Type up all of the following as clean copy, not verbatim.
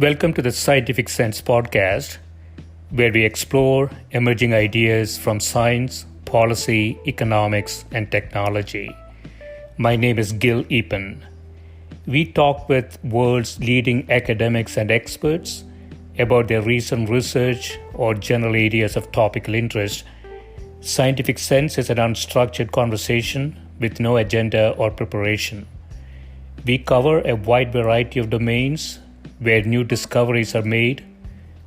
Welcome to the Scientific Sense podcast, where we explore emerging ideas from science, policy, economics, and technology. My name is Gill Eapen. We talk with world's leading academics and experts about their recent research or general areas of topical interest. Scientific Sense is an unstructured conversation with no agenda or preparation. We cover a wide variety of domains where new discoveries are made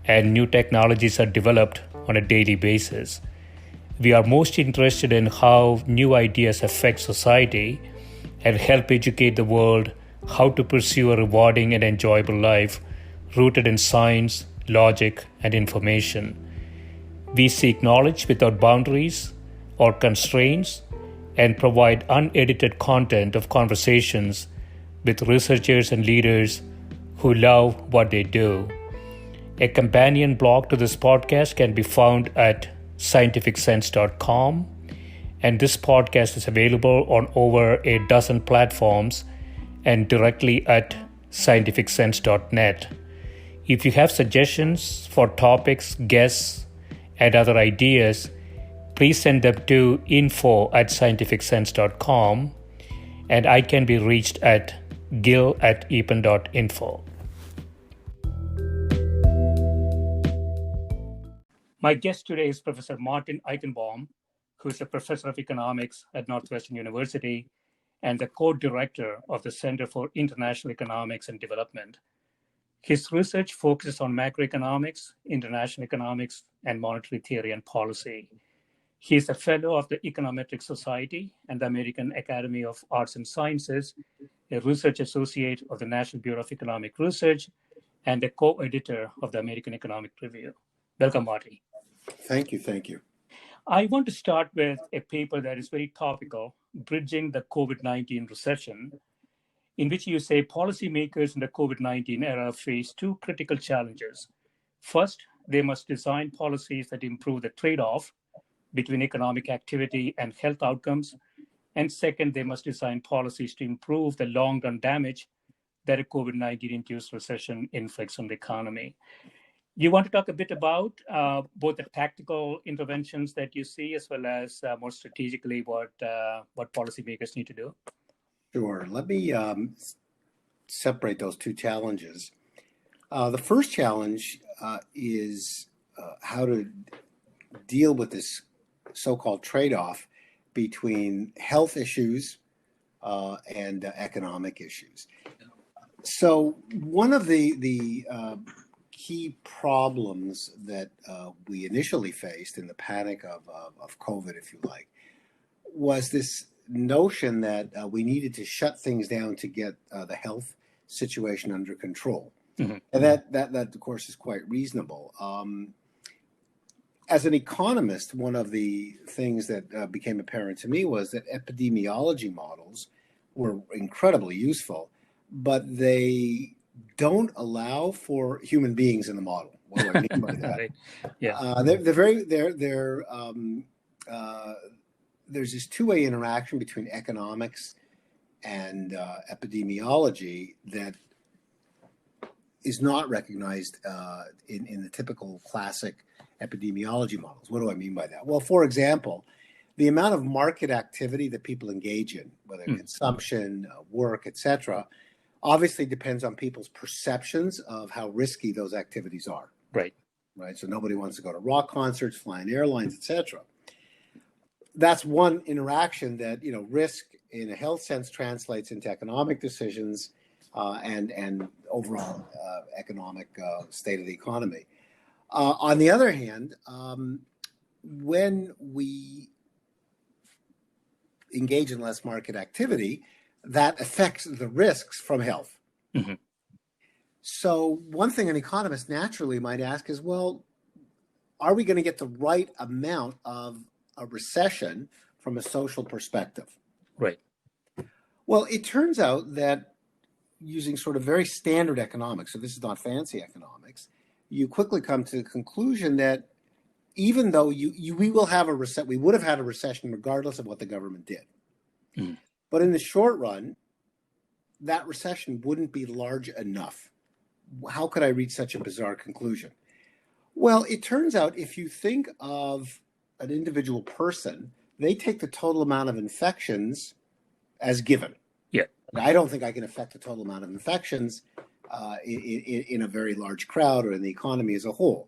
and new technologies are developed on a daily basis. We are most interested in how new ideas affect society and help educate the world how to pursue a rewarding and enjoyable life rooted in science, logic, and information. We seek knowledge without boundaries or constraints and provide unedited content of conversations with researchers and leaders who love what they do. A companion blog to this podcast can be found at scientificsense.com, and this podcast is available on over a dozen platforms and directly at scientificsense.net. If you have suggestions for topics, guests, and other ideas, please send them to info@scientificsense.com, and I can be reached at gill@eapen.info. My guest today is Professor Martin Eichenbaum, who is a professor of economics at Northwestern University and the co-director of the Center for International Economics and Development. His research focuses on macroeconomics, international economics, and monetary theory and policy. He is a fellow of the Econometric Society and the American Academy of Arts and Sciences, a research associate of the National Bureau of Economic Research, and a co-editor of the American Economic Review. Welcome, Marty. Thank you. I want to start with a paper that is very topical, Bridging the COVID-19 Recession, in which you say policymakers in the COVID-19 era face two critical challenges. First, they must design policies that improve the trade-off between economic activity and health outcomes. And second, they must design policies to improve the long-run damage that a COVID-19-induced recession inflicts on the economy. You want to talk a bit about both the tactical interventions that you see, as well as more strategically what policymakers need to do? Sure. Let me separate those two challenges. The first challenge is how to deal with this so-called trade-off between health issues and economic issues. So one of the key problems that we initially faced in the panic of COVID, if you like, was this notion that we needed to shut things down to get the health situation under control. Mm-hmm. And that of course is quite reasonable. As an economist, one of the things that became apparent to me was that epidemiology models were incredibly useful, but they don't allow for human beings in the model. What do I mean by that? Right. Yeah. There's this two-way interaction between economics and epidemiology that is not recognized in the typical classic epidemiology models. What do I mean by that? Well, for example, the amount of market activity that people engage in, whether consumption, work, etc., obviously depends on people's perceptions of how risky those activities are. Right. So nobody wants to go to rock concerts, fly in airlines, etc. That's one interaction that, risk in a health sense translates into economic decisions and overall economic state of the economy. On the other hand, when we engage in less market activity, that affects the risks from health. Mm-hmm. So one thing an economist naturally might ask is, well, are we going to get the right amount of a recession from a social perspective? Right. Well, it turns out that using sort of very standard economics, so this is not fancy economics, you quickly come to the conclusion that even though we would have had a recession regardless of what the government did. Mm. But in the short run, that recession wouldn't be large enough how could I reach such a bizarre conclusion? Well, it turns out if you think of an individual person, they take the total amount of infections as given. Yeah. I don't think I can affect the total amount of infections in a very large crowd or in the economy as a whole.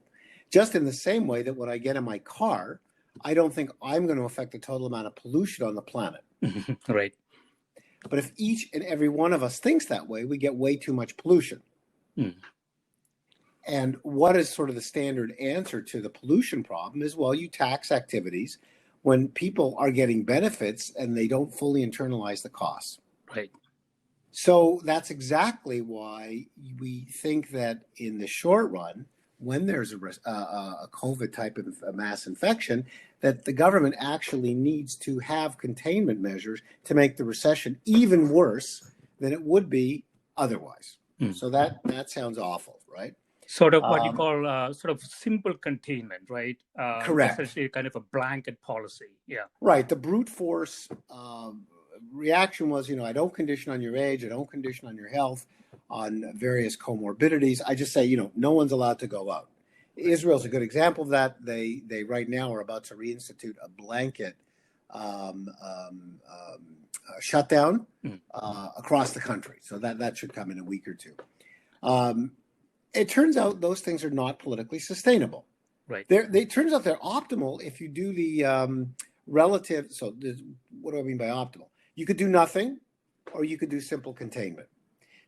Just in the same way that when I get in my car, I don't think I'm going to affect the total amount of pollution on the planet. Right. But if each and every one of us thinks that way, we get way too much pollution. Mm. And what is sort of the standard answer to the pollution problem is, well, you tax activities when people are getting benefits and they don't fully internalize the costs. Right. So that's exactly why we think that in the short run, when there's a COVID type of mass infection, that the government actually needs to have containment measures to make the recession even worse than it would be otherwise. So that sounds awful, right? Sort of what you call sort of simple containment, right? Correct. Essentially kind of a blanket policy. Yeah. Right. The brute force reaction was, I don't condition on your age, I don't condition on your health, on various comorbidities. I just say, no one's allowed to go out. Israel's a good example of that. They right now are about to reinstitute a blanket shutdown across the country. So that should come in a week or two. It turns out those things are not politically sustainable. Right. It turns out they're optimal if you do the relative. So what do I mean by optimal? You could do nothing, or you could do simple containment.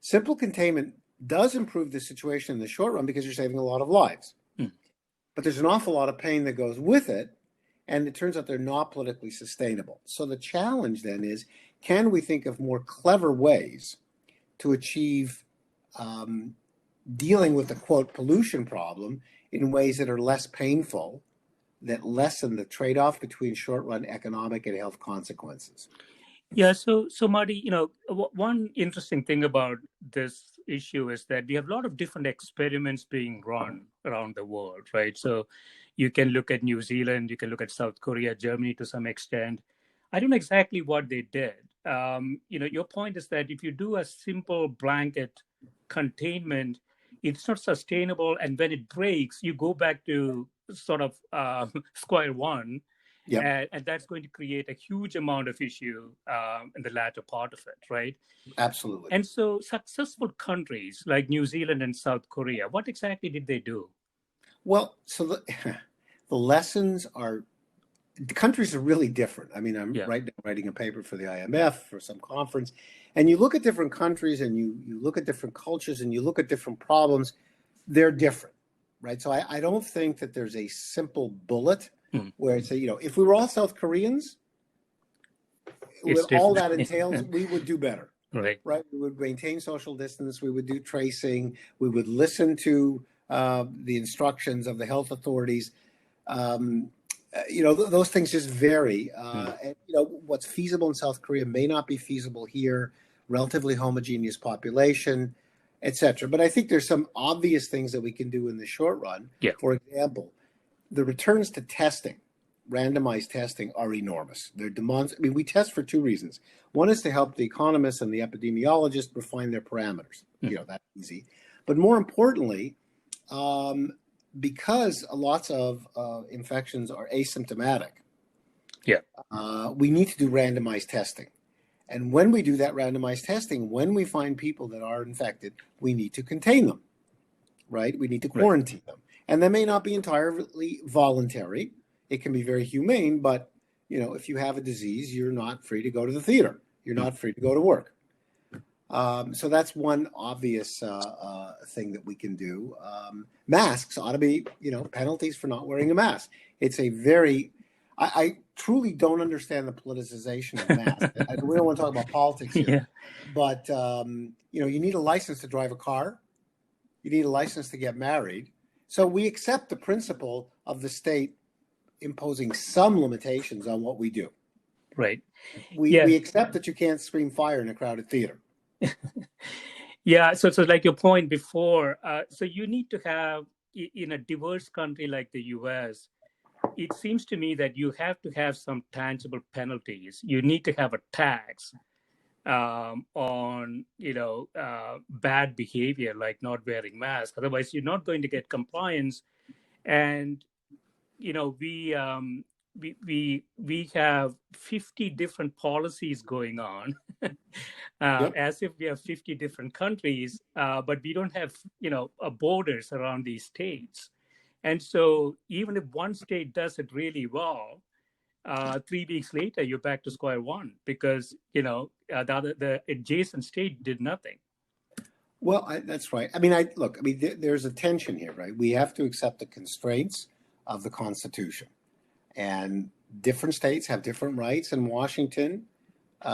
Simple containment does improve the situation in the short run because you're saving a lot of lives. But there's an awful lot of pain that goes with it, and it turns out they're not politically sustainable. So the challenge then is, can we think of more clever ways to achieve dealing with the, quote, pollution problem in ways that are less painful, that lessen the trade-off between short-run economic and health consequences? Yeah, so Marty, one interesting thing about this issue is that we have a lot of different experiments being run around the world, right? So you can look at New Zealand, you can look at South Korea, Germany to some extent. I don't know exactly what they did. Your point is that if you do a simple blanket containment, it's not sustainable. And when it breaks, you go back to sort of square one. Yep. And that's going to create a huge amount of issue in the latter part of it, right? Absolutely. And so successful countries like New Zealand and South Korea, what exactly did they do? Well, so the lessons are, the countries are really different. I mean, I'm writing a paper for the IMF for some conference, and you look at different countries and you look at different cultures and you look at different problems, they're different, right? So I don't think that there's a simple bullet where it's if we were all South Koreans, with all that entails, we would do better. Right. We would maintain social distance. We would do tracing. We would listen to the instructions of the health authorities. Those things just vary. And, what's feasible in South Korea may not be feasible here. Relatively homogeneous population, etc. But I think there's some obvious things that we can do in the short run. Yeah. For example, the returns to testing, randomized testing, are enormous. We test for two reasons. One is to help the economists and the epidemiologists refine their parameters. That's easy. But more importantly, because lots of infections are asymptomatic, we need to do randomized testing. And when we do that randomized testing, when we find people that are infected, we need to contain them, right? We need to quarantine them. And that may not be entirely voluntary. It can be very humane, but if you have a disease, you're not free to go to the theater. You're not free to go to work. So that's one obvious thing that we can do. Masks ought to be, penalties for not wearing a mask. It's a very, I truly don't understand the politicization of masks. We don't want to talk about politics here, but you need a license to drive a car. You need a license to get married. So we accept the principle of the state imposing some limitations on what we do. Right. We accept that you can't scream fire in a crowded theater. So like your point before, so you need to have, in a diverse country like the US, it seems to me that you have to have some tangible penalties. You need to have a tax on bad behavior like not wearing masks. Otherwise, you're not going to get compliance. And we have 50 different policies going on, Yep. as if we have 50 different countries, but we don't have borders around these states. And so even if one state does it really well, 3 weeks later you're back to square one because the adjacent state did nothing. Well, that's right. I mean, there's a tension here, right? We have to accept the constraints of the Constitution, and different states have different rights, and Washington,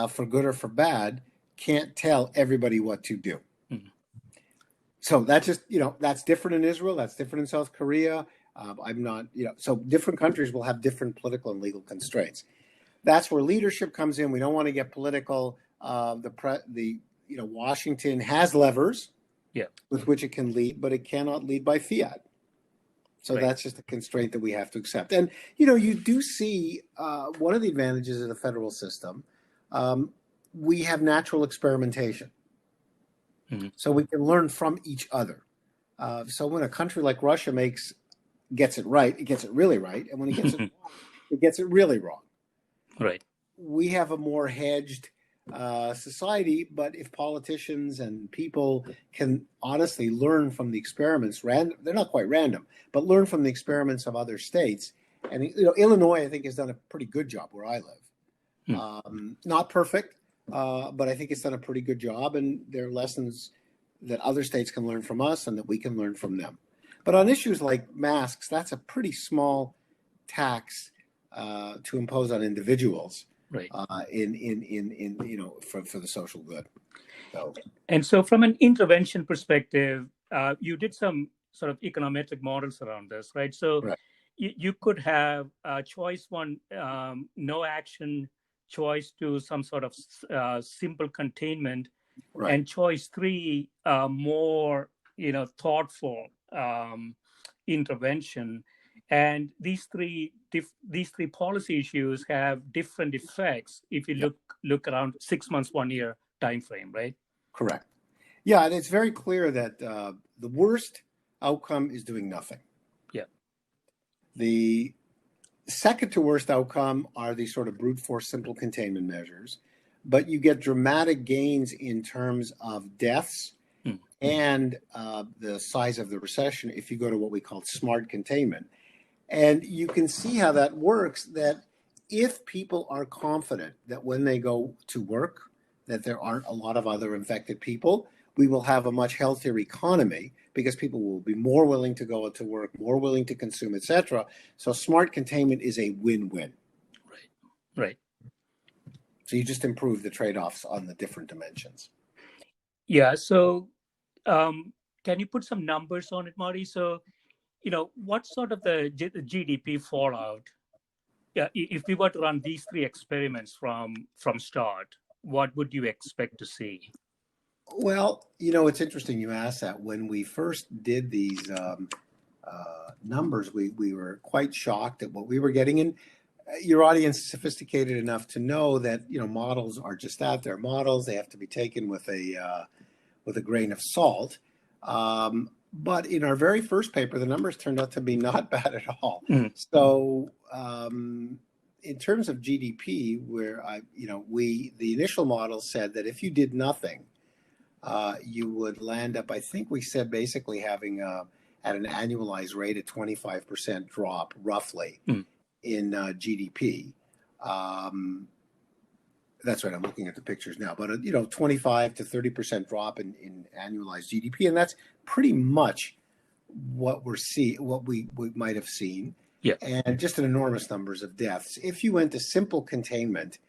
for good or for bad, can't tell everybody what to do. Mm-hmm. So that's just, that's different in Israel. That's different in South Korea. So different countries will have different political and legal constraints. That's where leadership comes in. We don't want to get political. Washington has levers with which it can lead, but it cannot lead by fiat. So that's just a constraint that we have to accept. And, you do see one of the advantages of the federal system. We have natural experimentation. Mm-hmm. So we can learn from each other. So when a country like Russia gets it right, it gets it really right. And when it gets it wrong, it gets it really wrong. Right. We have a more hedged society, but if politicians and people can honestly learn from the experiments, they're not quite random, but learn from the experiments of other states. And Illinois, I think, has done a pretty good job where I live. Not perfect, but I think it's done a pretty good job. And there are lessons that other states can learn from us and that we can learn from them. But on issues like masks, that's a pretty small tax to impose on individuals. Right. For the social good. And so from an intervention perspective, you did some sort of econometric models around this, right? So you could have choice one, no action, choice two, some sort of simple containment, and choice three, more thoughtful intervention. And these three policy issues have different effects if you look around 6 months, 1 year time frame, right? Correct. Yeah, and it's very clear that the worst outcome is doing nothing. Yeah. The second to worst outcome are these sort of brute force simple containment measures, but you get dramatic gains in terms of deaths and the size of the recession if you go to what we call smart containment. And you can see how that works, that if people are confident that when they go to work, that there aren't a lot of other infected people, we will have a much healthier economy because people will be more willing to go to work, more willing to consume, etc. So smart containment is a win-win. Right. So you just improve the trade-offs on the different dimensions. Yeah. So can you put some numbers on it, Marty? So, what sort of the GDP fallout? Yeah, if we were to run these three experiments from start, what would you expect to see? Well, it's interesting you asked that. When we first did these numbers, we were quite shocked at what we were getting. And your audience is sophisticated enough to know that models are just that. They're models. They have to be taken with a grain of salt. But in our very first paper, the numbers turned out to be not bad at all. So in terms of GDP, where the initial model said that if you did nothing, you would land up, I think we said basically having at an annualized rate a 25% drop roughly in GDP. That's right. I'm looking at the pictures now, but 25 to 30% drop in annualized GDP, and that's pretty much what we might have seen. Yeah. And just an enormous numbers of deaths. If you went to simple containment,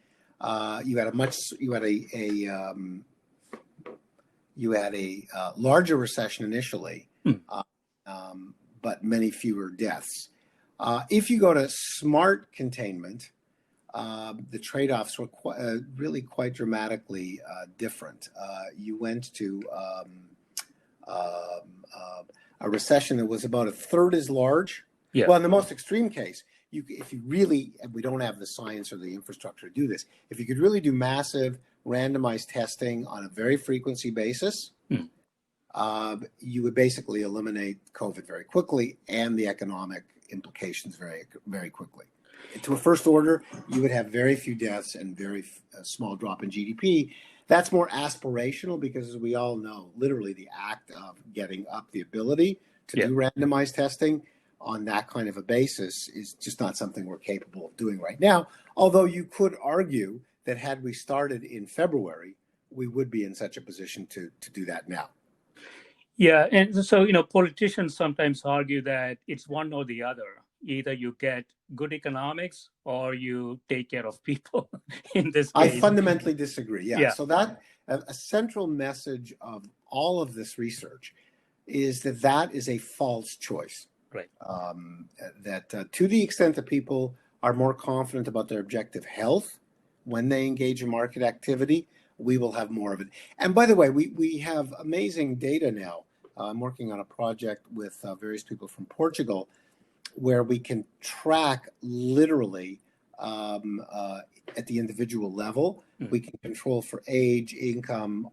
you had a larger recession initially, but many fewer deaths. If you go to smart containment, the trade-offs were really quite dramatically different. You went to a recession that was about a third as large. Yeah. Well, in the most extreme case, if you really, and we don't have the science or the infrastructure to do this, if you could really do massive randomized testing on a very frequency basis, you would basically eliminate COVID very quickly and the economic implications very, very quickly. To a first order, you would have very few deaths and very small drop in GDP. That's more aspirational because, as we all know, literally the act of getting up the ability to do randomized testing on that kind of a basis is just not something we're capable of doing right now. Although you could argue that had we started in February, we would be in such a position to do that now. Yeah, and so, politicians sometimes argue that it's one or the other. Either you get good economics or you take care of people in this case. I fundamentally disagree. Yeah. So that a central message of all of this research is that is a false choice. Right. That to the extent that people are more confident about their objective health when they engage in market activity, we will have more of it. And by the way, we have amazing data now. I'm working on a project with various people from Portugal where we can track literally at the individual level. We can control for age, income.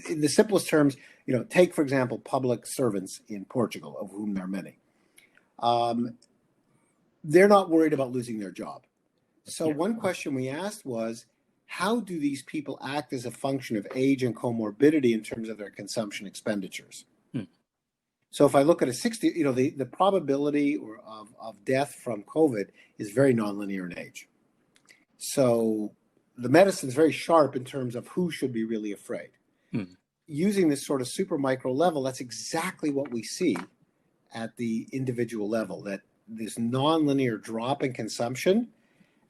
In the simplest terms, take, for example, public servants in Portugal, of whom there are many. They're not worried about losing their job. So one question we asked was, how do these people act as a function of age and comorbidity in terms of their consumption expenditures? So if I look at a 60, the probability of death from COVID is very nonlinear in age. So the medicine is very sharp in terms of who should be really afraid. Using this sort of super micro level, that's exactly what we see at the individual level, that this nonlinear drop in consumption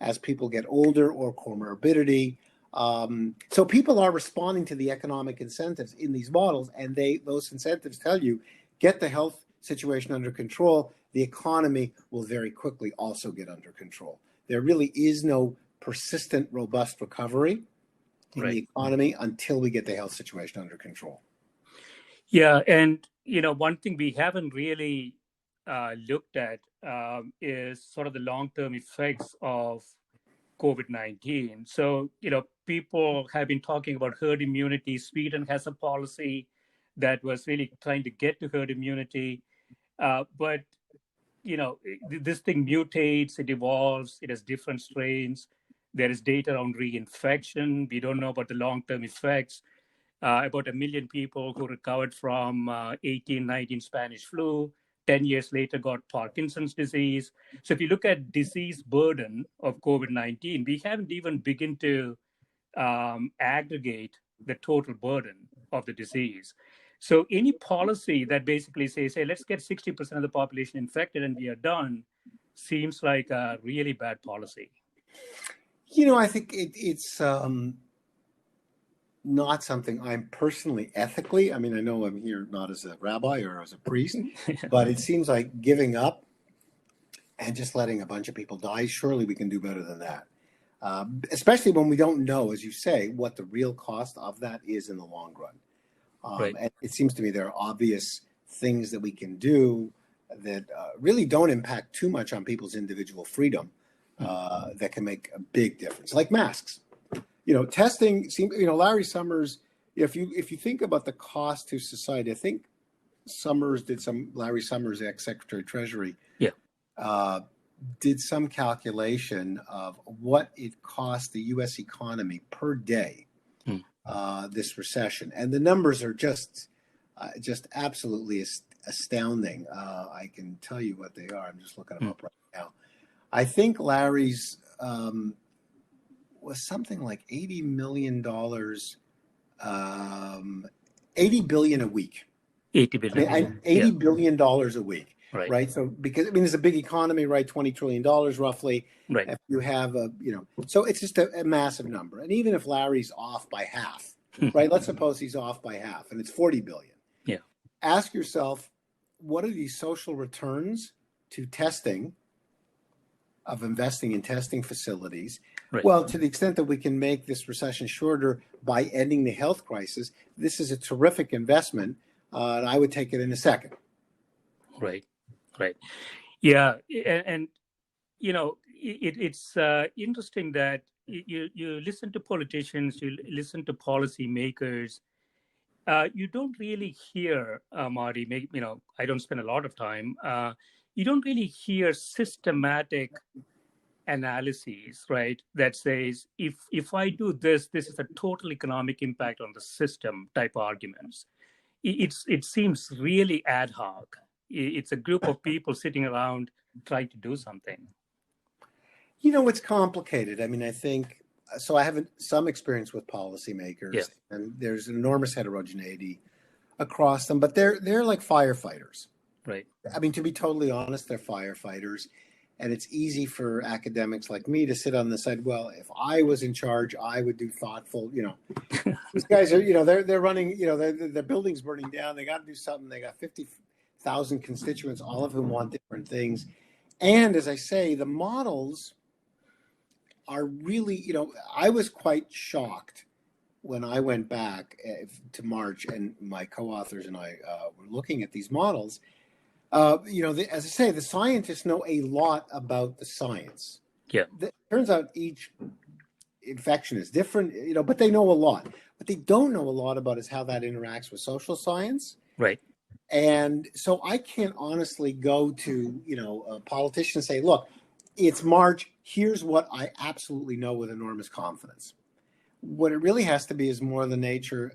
as people get older or comorbidity. So people are responding to the economic incentives in these models, and those incentives tell you, get the health situation under control, the economy will very quickly also get under control. There really is no persistent, robust recovery in the economy until we get the health situation under control. Yeah, and one thing we haven't really looked at is sort of the long-term effects of COVID-19. So, people have been talking about herd immunity. Sweden has a policy that was really trying to get to herd immunity. But, this thing mutates, it evolves, it has different strains. There is data on reinfection. We don't know about the long-term effects. About 1 million people who recovered from 1819 Spanish flu, 10 years later got Parkinson's disease. So if you look at disease burden of COVID-19, we haven't even begun to aggregate the total burden of the disease. So any policy that basically says, hey, let's get 60% of the population infected and we are done, seems like a really bad policy. I think it's not something I'm personally ethically, I know I'm here not as a rabbi or as a priest, but it seems like giving up and just letting a bunch of people die, surely we can do better than that. Especially when we don't know, as you say, what the real cost of that is in the long run. And it seems to me there are obvious things that we can do that really don't impact too much on people's individual freedom that can make a big difference, like masks. Testing seems, Larry Summers, if you think about the cost to society, I think Larry Summers, ex-Secretary of Treasury, did some calculation of what it cost the U.S. economy per day, this recession. And the numbers are just absolutely astounding. I can tell you what they are. I'm just looking them up right now. I think Larry's was something like $80 million, $80 billion a week. $80 billion. $80 billion a week. Right. So because it's a big economy, right? $20 trillion roughly. Right. If you have so it's just a massive number. And even if Larry's off by half, right? Let's suppose he's off by half and it's 40 billion. Yeah. Ask yourself, what are the social returns to testing, of investing in testing facilities? Right. Well, to the extent that we can make this recession shorter by ending the health crisis, this is a terrific investment. And I would take it in a second. Right. Yeah. And it's interesting that you listen to politicians, you listen to policymakers. You don't really hear, Marty, I don't spend a lot of time. You don't really hear systematic analyses, right? That says, if I do this, this is a total economic impact on the system type arguments. It seems really ad hoc. It's a group of people sitting around trying to do something. It's complicated. I mean, I think so. I have some experience with policymakers, and there's an enormous heterogeneity across them, but they're like firefighters. Right. I mean, to be totally honest, they're firefighters, and it's easy for academics like me to sit on the side. Well, if I was in charge, I would do thoughtful. These guys are, they're running. Their building's burning down. They got to do something. They got 50,000 constituents, all of whom want different things. And as I say, the models are really, I was quite shocked when I went back to March and my co-authors and I were looking at these models. As I say, the scientists know a lot about the science. Yeah. It turns out each infection is different, but they know a lot. What they don't know a lot about is how that interacts with social science. Right. And so I can't honestly go to, a politician and say, look, it's March. Here's what I absolutely know with enormous confidence. What it really has to be is more the nature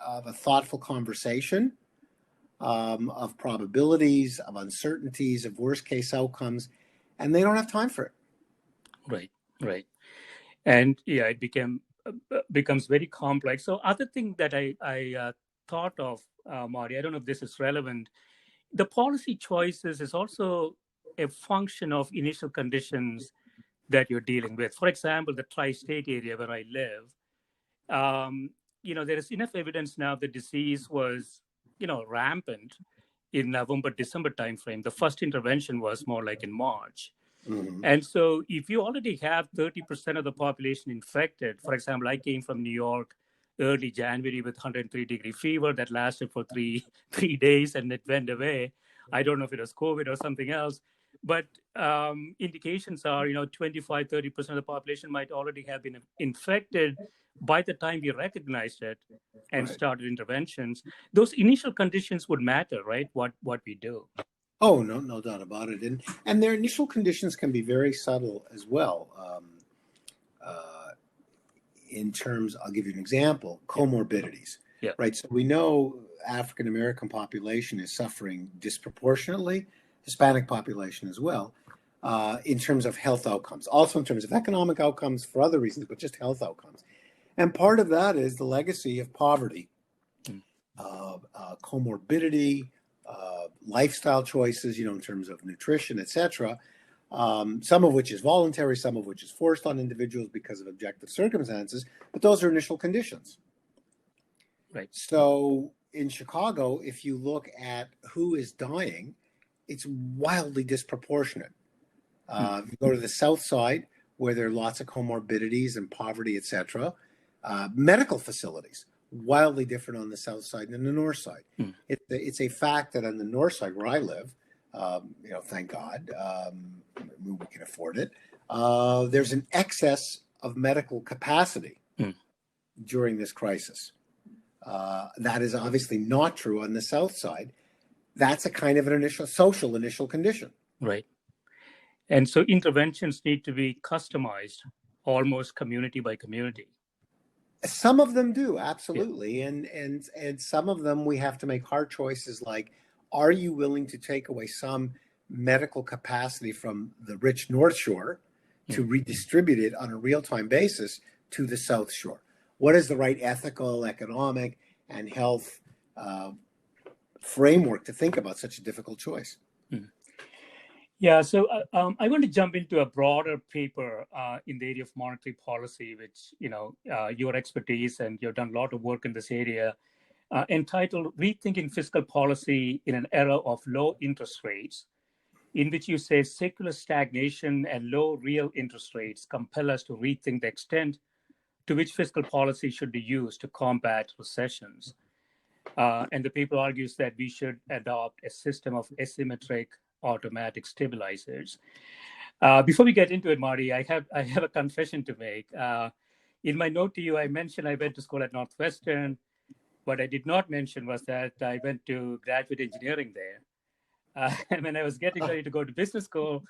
of a thoughtful conversation, of probabilities, of uncertainties, of worst case outcomes, and they don't have time for it. Right. And it becomes very complex. So other thing that I thought of, Marty, I don't know if this is relevant. The policy choices is also a function of initial conditions that you're dealing with. For example, the tri-state area where I live, there is enough evidence now the disease was, rampant in November, December timeframe. The first intervention was more like in March. Mm-hmm. And so if you already have 30% of the population infected, for example, I came from New York early January with 103-degree fever that lasted for three days and it went away. I don't know if it was COVID or something else, but indications are, 25, 30% of the population might already have been infected by the time we recognized it and started interventions. Those initial conditions would matter, right? What we do. Oh, no doubt about it. And their initial conditions can be very subtle as well. In terms, I'll give you an example, comorbidities. Yeah. Right. So we know African American population is suffering disproportionately, Hispanic population as well, in terms of health outcomes, also in terms of economic outcomes for other reasons, but just health outcomes. And part of that is the legacy of poverty, comorbidity, lifestyle choices, in terms of nutrition, etc. Some of which is voluntary, some of which is forced on individuals because of objective circumstances, but those are initial conditions. Right. So in Chicago, if you look at who is dying, it's wildly disproportionate. If you go to the South Side, where there are lots of comorbidities and poverty, etc., medical facilities, wildly different on the South Side than the North Side. It's a fact that on the North Side, where I live, thank God, we can afford it, there's an excess of medical capacity during this crisis. That is obviously not true on the South Side. That's a kind of an social initial condition. Right. And so interventions need to be customized almost community by community. Some of them do, absolutely. Yeah. And some of them we have to make hard choices like, are you willing to take away some medical capacity from the rich North Shore to redistribute it on a real-time basis to the South Shore? What is the right ethical, economic, and health framework to think about such a difficult choice? Yeah, so I want to jump into a broader paper in the area of monetary policy, which, your expertise, and you've done a lot of work in this area, entitled Rethinking Fiscal Policy in an Era of Low Interest Rates, in which you say secular stagnation and low real interest rates compel us to rethink the extent to which fiscal policy should be used to combat recessions. And the paper argues that we should adopt a system of asymmetric automatic stabilizers. Before we get into it, Marty, I have a confession to make. In my note to you, I mentioned I went to school at Northwestern. What I did not mention was that I went to graduate engineering there. And when I was getting ready to go to business school,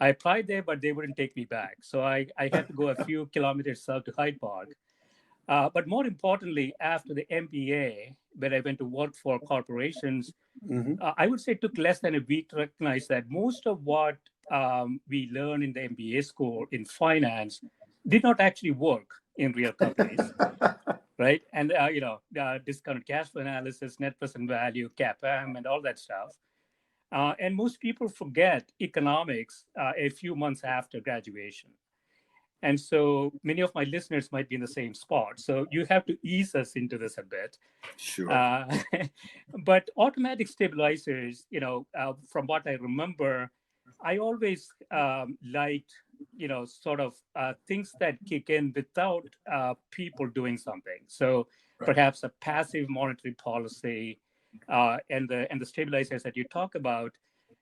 I applied there, but they wouldn't take me back. So I had to go a few kilometers south to Hyde Park. But more importantly, after the MBA, when I went to work for corporations, Mm-hmm. I would say it took less than a week to recognize that most of what we learn in the MBA school in finance did not actually work in real companies, right? And discounted cash flow analysis, net present value, CAPM, and all that stuff. And most people forget economics a few months after graduation. And so many of my listeners might be in the same spot. So you have to ease us into this a bit. Sure. Uh, but automatic stabilizers, from what I remember, I always liked, sort of things that kick in without people doing something. So Right. perhaps a passive monetary policy and the stabilizers that you talk about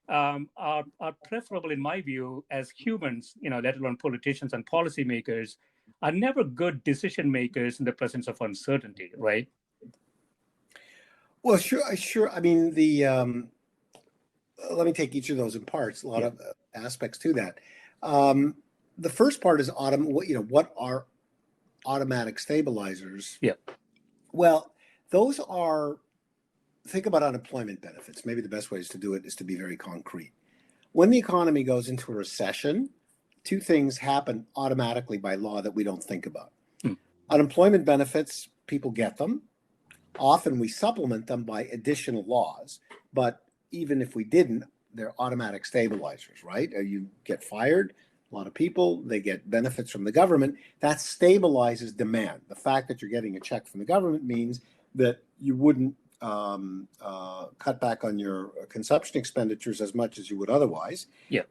are preferable in my view as humans, let alone politicians and policymakers, are never good decision makers in the presence of uncertainty, right? Well, sure. I mean, let me take each of those in parts. A lot Yeah. of aspects to that. The first part is what are automatic stabilizers? Yeah. Well, those are, think about unemployment benefits. Maybe the best way is to do it is to be very concrete. When the economy goes into a recession, two things happen automatically by law that we don't think about. Unemployment benefits, people get them. Often we supplement them by additional laws, but even if we didn't, they're automatic stabilizers, right? You get fired, a lot of people, they get benefits from the government. That stabilizes demand. The fact that you're getting a check from the government means that you wouldn't cut back on your consumption expenditures as much as you would otherwise. Yeah.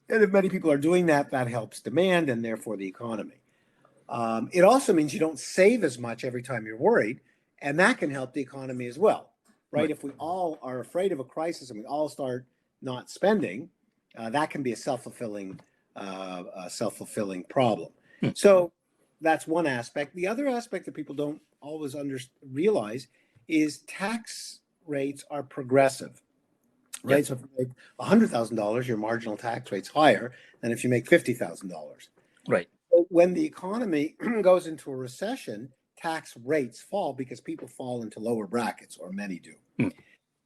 And if many people are doing that, that helps demand and therefore the economy. It also means you don't save as much every time you're worried, and that can help the economy as well, right? If we all are afraid of a crisis and we all start not spending, that can be a self-fulfilling problem. So that's one aspect. The other aspect that people don't always realize is tax rates are progressive, right? Yep. So if you make $100,000, your marginal tax rate's higher than if you make $50,000. Right. So when the economy goes into a recession, tax rates fall because people fall into lower brackets, or many do.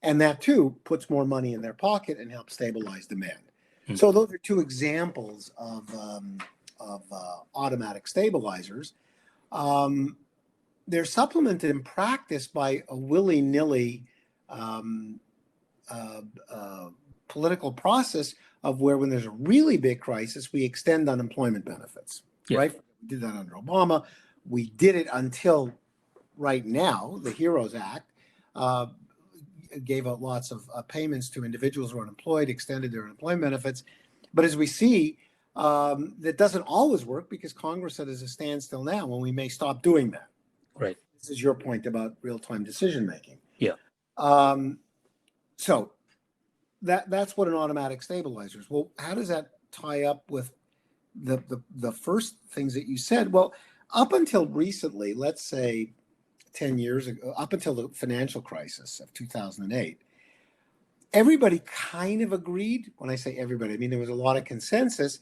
And that too puts more money in their pocket and helps stabilize demand. So those are two examples of automatic stabilizers. They're supplemented in practice by a willy-nilly political process of where, when there's a really big crisis, we extend unemployment benefits, right? We did that under Obama. We did it until right now. The HEROES Act gave out lots of payments to individuals who are unemployed, extended their unemployment benefits. But as we see, that doesn't always work because Congress is at a standstill now when we may stop doing that. Right. This is your point about real-time decision-making. Yeah. So that's what an automatic stabilizer is. Well, how does that tie up with the first things that you said? Well, up until recently, let's say 10 years ago, up until the financial crisis of 2008, everybody kind of agreed. When I say everybody, I mean there was a lot of consensus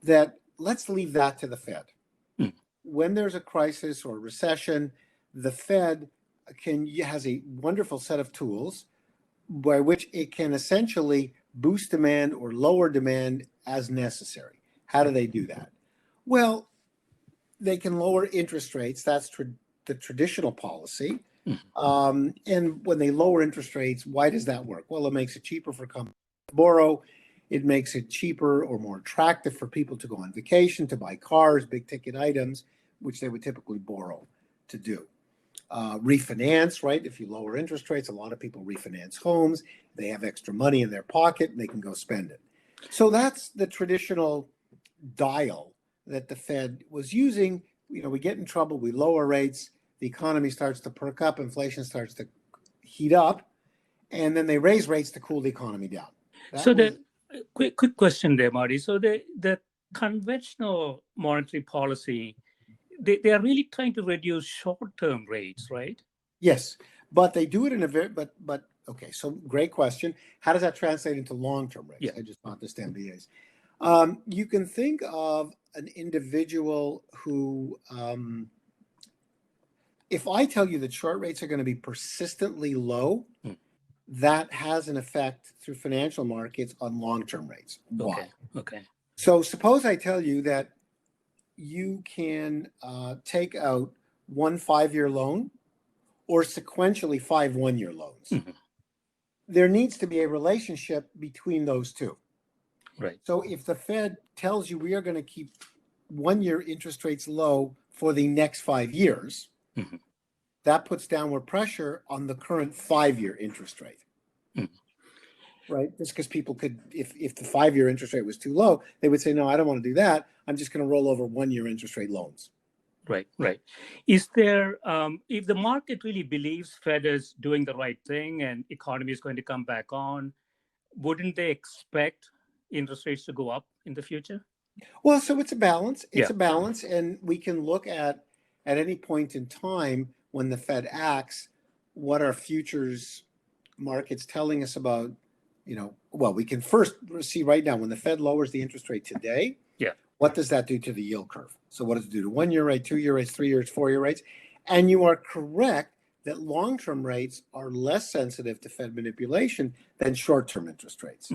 that let's leave that to the Fed. When there's a crisis or recession, the Fed has a wonderful set of tools by which it can essentially boost demand or lower demand as necessary. How do they do that? Well, they can lower interest rates. That's the traditional policy. And when they lower interest rates, why does that work? Well, it makes it cheaper for companies to borrow. It makes it cheaper or more attractive for people to go on vacation, to buy cars, big ticket items, which they would typically borrow to do. Refinance, right? If you lower interest rates, a lot of people refinance homes. They have extra money in their pocket and they can go spend it. So that's the traditional dial that the Fed was using. We get in trouble, we lower rates, the economy starts to perk up, inflation starts to heat up, and then they raise rates to cool the economy down. So quick question there, Marty. So the conventional monetary policy, they are really trying to reduce short-term rates, right? Yes, but they do it in a very, but okay, so great question. How does that translate into long-term rates? Yeah. I just not this MBAs. You can think of an individual who, if I tell you that short rates are going to be persistently low, that has an effect through financial markets on long-term rates. Why? Okay. So suppose I tell you that you can take out 1 5-year loan or sequentially 5 1-year loans. Mm-hmm. There needs to be a relationship between those two. Right. So if the Fed tells you we are going to keep 1-year interest rates low for the next 5 years, mm-hmm. that puts downward pressure on the current 5-year interest rate. Mm-hmm. Right? Just because people could, if the 5-year interest rate was too low, they would say, no, I don't want to do that. I'm just going to roll over 1-year interest rate loans. Right. Is there, if the market really believes Fed is doing the right thing and economy is going to come back on, wouldn't they expect interest rates to go up in the future? Well, so it's a balance. It's a balance, and we can look at any point in time when the Fed acts, what are futures markets telling us about, well, we can first see right now when the Fed lowers the interest rate today, what does that do to the yield curve? So what does it do to 1-year rate, 2-year rates, 3 years, 4-year rates? And you are correct that long-term rates are less sensitive to Fed manipulation than short-term interest rates.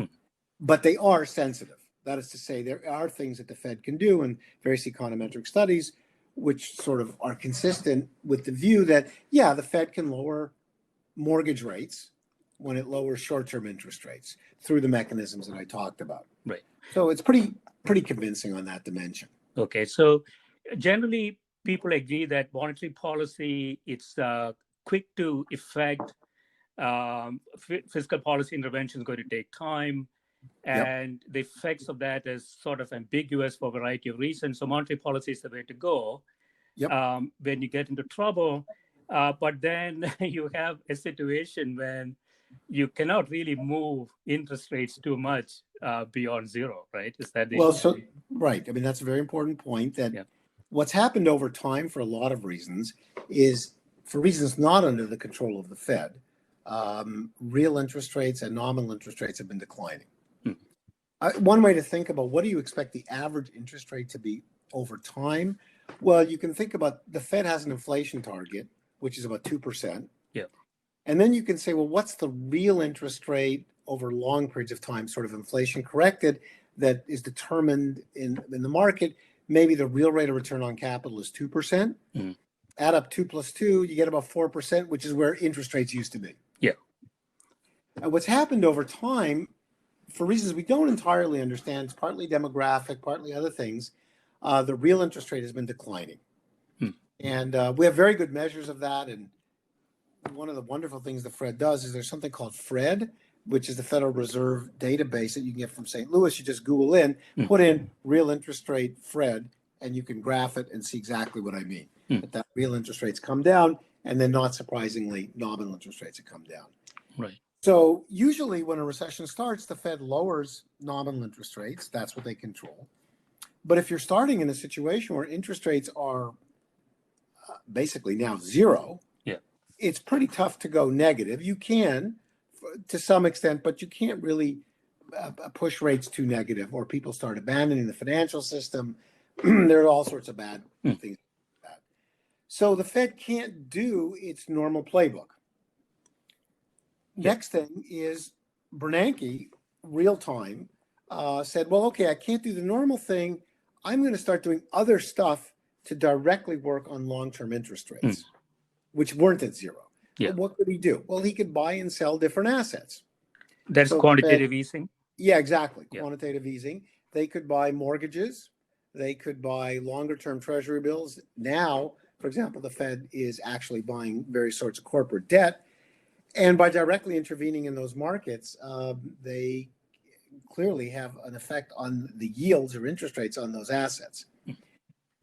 But they are sensitive. That is to say, there are things that the Fed can do in various econometric studies which sort of are consistent with the view that, the Fed can lower mortgage rates when it lowers short-term interest rates through the mechanisms that I talked about. Right. So it's pretty convincing on that dimension. Okay. So generally, people agree that monetary policy, it's quick to effect. Fiscal policy intervention is going to take time. And the effects of that is sort of ambiguous for a variety of reasons. So monetary policy is the way to go when you get into trouble. But then you have a situation when you cannot really move interest rates too much beyond zero, right? Is that the right. I mean, that's a very important point that what's happened over time for a lot of reasons is for reasons not under the control of the Fed, real interest rates and nominal interest rates have been declining. One way to think about what do you expect the average interest rate to be over time? Well, you can think about the Fed has an inflation target, which is about 2%. And then you can say, well, what's the real interest rate over long periods of time, sort of inflation corrected, that is determined in the market? Maybe the real rate of return on capital is 2%. Add up 2 plus 2, you get about 4%, which is where interest rates used to be. And what's happened over time, for reasons we don't entirely understand, it's partly demographic, partly other things, the real interest rate has been declining. And we have very good measures of that. And one of the wonderful things the Fed does is there's something called FRED, which is the Federal Reserve database that you can get from St. Louis. You just Google in, put in real interest rate FRED, and you can graph it and see exactly what I mean. That real interest rates come down, and then not surprisingly, nominal interest rates have come down. Right. So usually when a recession starts, the Fed lowers nominal interest rates. That's what they control. But if you're starting in a situation where interest rates are basically now zero, it's pretty tough to go negative. You can, to some extent, but you can't really push rates too negative, or people start abandoning the financial system. There are all sorts of bad things like that. So the Fed can't do its normal playbook. Next thing is Bernanke, real time, said, well, okay, I can't do the normal thing. I'm going to start doing other stuff to directly work on long-term interest rates, which weren't at zero. But what could he do? Well, he could buy and sell different assets. That's quantitative easing? Yeah, exactly. Quantitative easing. They could buy mortgages. They could buy longer-term treasury bills. Now, for example, the Fed is actually buying various sorts of corporate debt. And by directly intervening in those markets, they clearly have an effect on the yields or interest rates on those assets.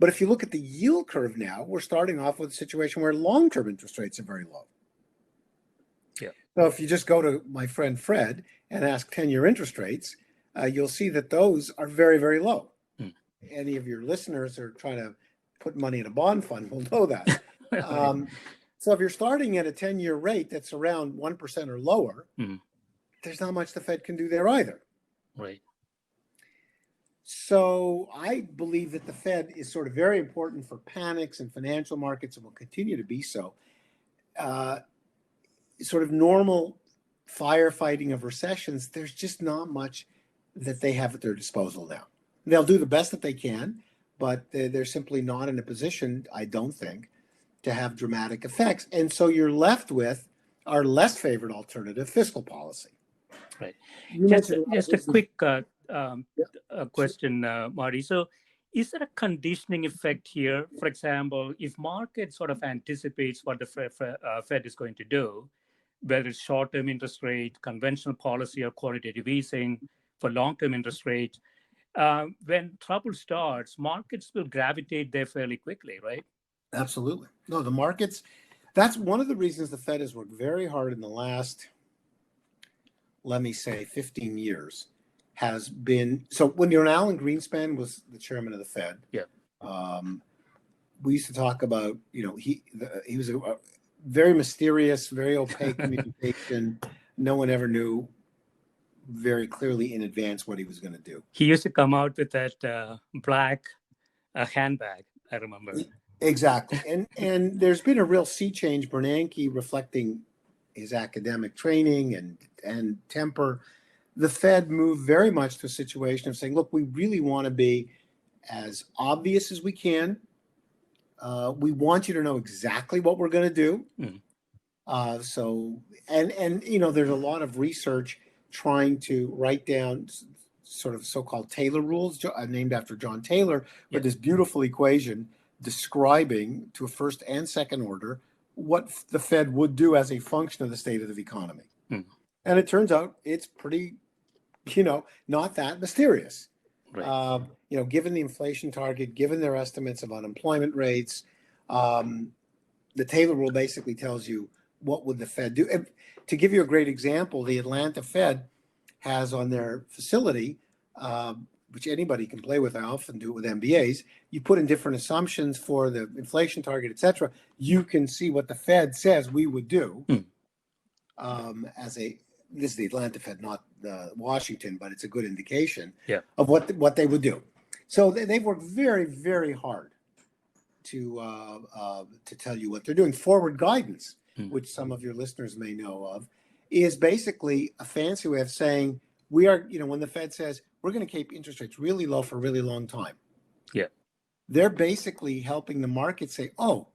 But if you look at the yield curve now, we're starting off with a situation where long-term interest rates are very low. So if you just go to my friend Fred and ask 10-year interest rates, you'll see that those are very, very low. Mm. Any of your listeners who are trying to put money in a bond fund will know that. Right. So if you're starting at a 10-year rate that's around 1% or lower, Mm. there's not much the Fed can do there either. Right. So I believe that the Fed is sort of very important for panics in financial markets and will continue to be so. Sort of normal firefighting of recessions, there's just not much that they have at their disposal now. They'll do the best that they can, but they're simply not in a position, I don't think, to have dramatic effects. And so you're left with our less favored alternative, fiscal policy. Right. You Just mentioned just a quick question, sure. Marty. So, is there a conditioning effect here? For example, if market sort of anticipates what the Fed is going to do, whether it's short-term interest rate, conventional policy, or quantitative easing for long-term interest rate, when trouble starts, markets will gravitate there fairly quickly, right? Absolutely. No, the markets, that's one of the reasons the Fed has worked very hard in the last, let me say, 15 years, has been, so when Alan Greenspan was the chairman of the Fed, we used to talk about, he was a very mysterious, very opaque communication. No one ever knew very clearly in advance what he was going to do. He used to come out with that black handbag, I remember. Exactly. And there's been a real sea change. Bernanke, reflecting his academic training and temper, the Fed moved very much to a situation of saying, look, we really want to be as obvious as we can. We want you to know exactly what we're going to do. Mm. There's a lot of research trying to write down sort of so-called Taylor rules, named after John Taylor, with this beautiful equation describing to a first and second order what the Fed would do as a function of the state of the economy. Mm. And it turns out it's pretty, not that mysterious. Right. Given the inflation target, given their estimates of unemployment rates, the Taylor rule basically tells you what would the Fed do. And to give you a great example, the Atlanta Fed has on their facility, which anybody can play with. I often do it with MBAs. You put in different assumptions for the inflation target, et cetera. You can see what the Fed says we would do this is the Atlanta Fed, not Washington, but it's a good indication of what they would do. So they've worked very, very hard to tell you what they're doing. Forward guidance, which some of your listeners may know of, is basically a fancy way of saying we are, when the Fed says we're going to keep interest rates really low for a really long time. Yeah. They're basically helping the market say, oh,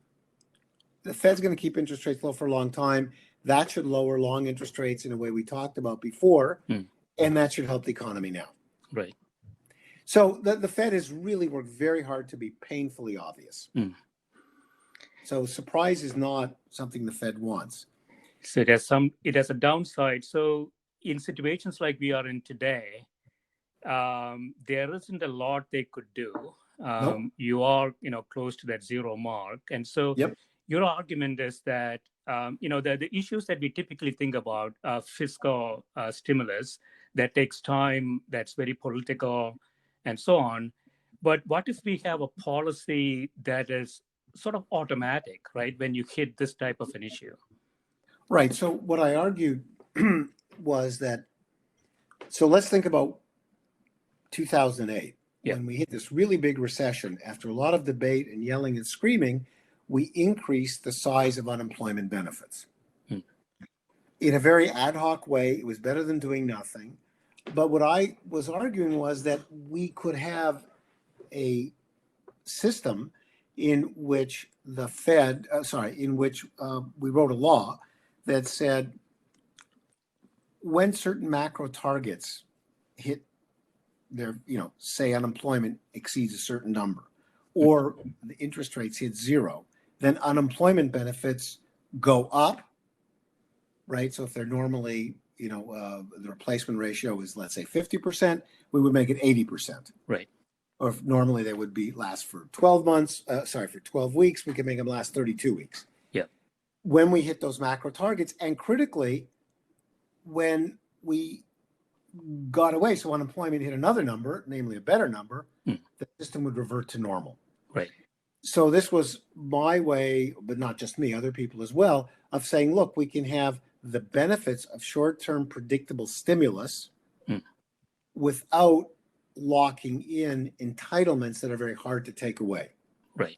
the Fed's going to keep interest rates low for a long time. That should lower long interest rates in a way we talked about before, and that should help the economy now. Right. So the Fed has really worked very hard to be painfully obvious. So surprise is not something the Fed wants. So it has a downside. So in situations like we are in today, there isn't a lot they could do. Nope. You are, close to that zero mark. And so your argument is that, the issues that we typically think about, fiscal stimulus, that takes time, that's very political, and so on. But what if we have a policy that is sort of automatic, right, when you hit this type of an issue? Right. So what I argued was that, so let's think about 2008, when we hit this really big recession. After a lot of debate and yelling and screaming, we increased the size of unemployment benefits. In a very ad hoc way. It was better than doing nothing. But what I was arguing was that we could have a system in which the Fed, we wrote a law that said when certain macro targets hit their, say unemployment exceeds a certain number or the interest rates hit zero, then unemployment benefits go up, right? So if they're normally, the replacement ratio is, let's say 50%, we would make it 80%. Right. Or if normally they would last for 12 months, for 12 weeks, we can make them last 32 weeks. Yeah. When we hit those macro targets, and critically, when we got away, so unemployment hit another number, namely a better number, Mm. the system would revert to normal. Right. So this was my way, but not just me, other people as well, of saying, look, we can have the benefits of short-term predictable stimulus Mm. without locking in entitlements that are very hard to take away, Right.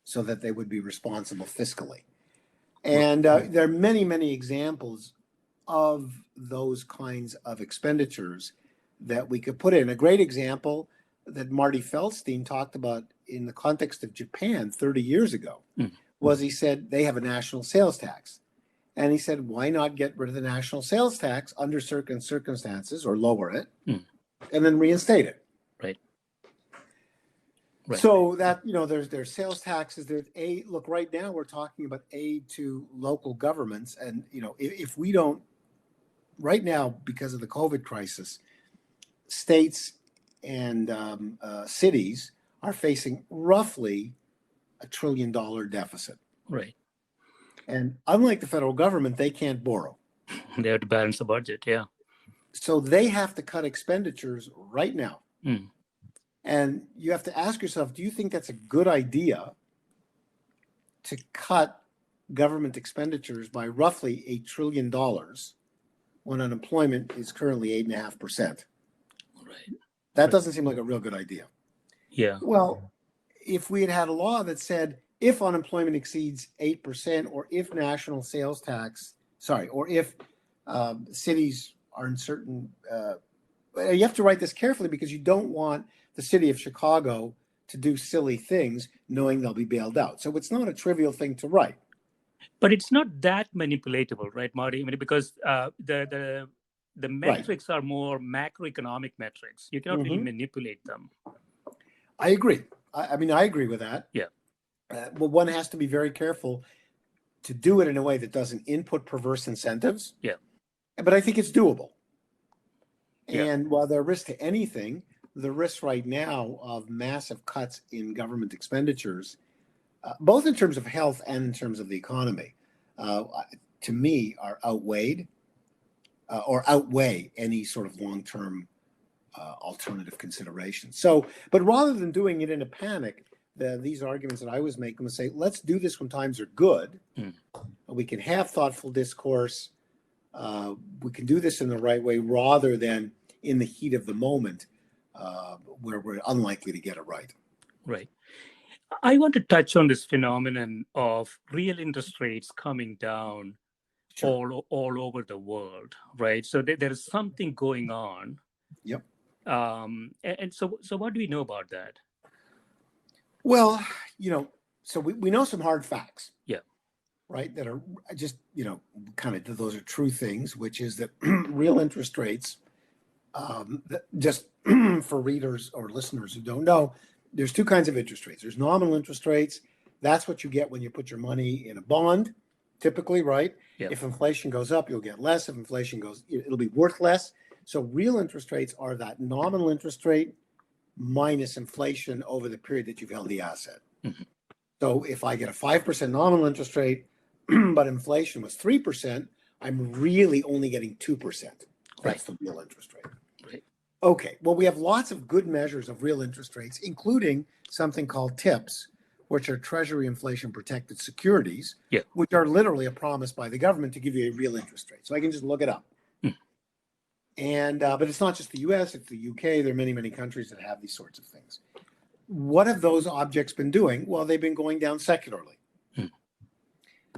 so that they would be responsible fiscally. And there are many, many examples of those kinds of expenditures that we could put in. A great example that Marty Feldstein talked about in the context of Japan 30 years ago Mm. was, he said they have a national sales tax. And he said, why not get rid of the national sales tax under certain circumstances, or lower it, Mm. and then reinstate it? Right. Right. So that, there's sales taxes, there's aid. Look, right now we're talking about aid to local governments. And, if we don't, right now, because of the COVID crisis, states and cities are facing roughly $1 trillion deficit. Right. And unlike the federal government, they can't borrow. They have to balance the budget. Yeah. So they have to cut expenditures right now. Mm. And you have to ask yourself, do you think that's a good idea to cut government expenditures by roughly $1 trillion when unemployment is currently 8.5%? Right. That doesn't seem like a real good idea. Yeah. Well, if we had had a law that said if unemployment exceeds 8%, or if national sales tax, or if cities are in certain, you have to write this carefully, because you don't want the city of Chicago to do silly things knowing they'll be bailed out. So it's not a trivial thing to write. But it's not that manipulatable, right, Marty? I mean, because the metrics are more macroeconomic metrics. You cannot really manipulate them. I agree. I agree with that. Yeah. But one has to be very careful to do it in a way that doesn't input perverse incentives. Yeah. But I think it's doable. Yeah. And while there are risks to anything, the risks right now of massive cuts in government expenditures, both in terms of health and in terms of the economy, to me, are outweighed or outweigh any sort of long-term alternative considerations. So, but rather than doing it in a panic, these arguments that I was making would say, let's do this when times are good. Mm. We can have thoughtful discourse. We can do this in the right way, rather than in the heat of the moment, where we're unlikely to get it right. Right. I want to touch on this phenomenon of real interest rates coming down all over the world, right? So there is something going on. Yep. And so what do we know about that? Well, so we know some hard facts. Yeah. Right. That are just, kind of, those are true things, which is that real interest rates, just for readers or listeners who don't know, there's two kinds of interest rates. There's nominal interest rates. That's what you get when you put your money in a bond, typically, right? Yeah. If inflation goes up, you'll get less. If inflation goes, it'll be worth less. So real interest rates are that nominal interest rate minus inflation over the period that you've held the asset. Mm-hmm. So if I get a 5% nominal interest rate, but inflation was 3%, I'm really only getting 2%. That's the real interest rate. Right. Okay, well, we have lots of good measures of real interest rates, including something called TIPS, which are Treasury Inflation Protected Securities, which are literally a promise by the government to give you a real interest rate. So I can just look it up. And but it's not just the US, it's the UK. There are many, many countries that have these sorts of things. What have those objects been doing? Well, they've been going down secularly.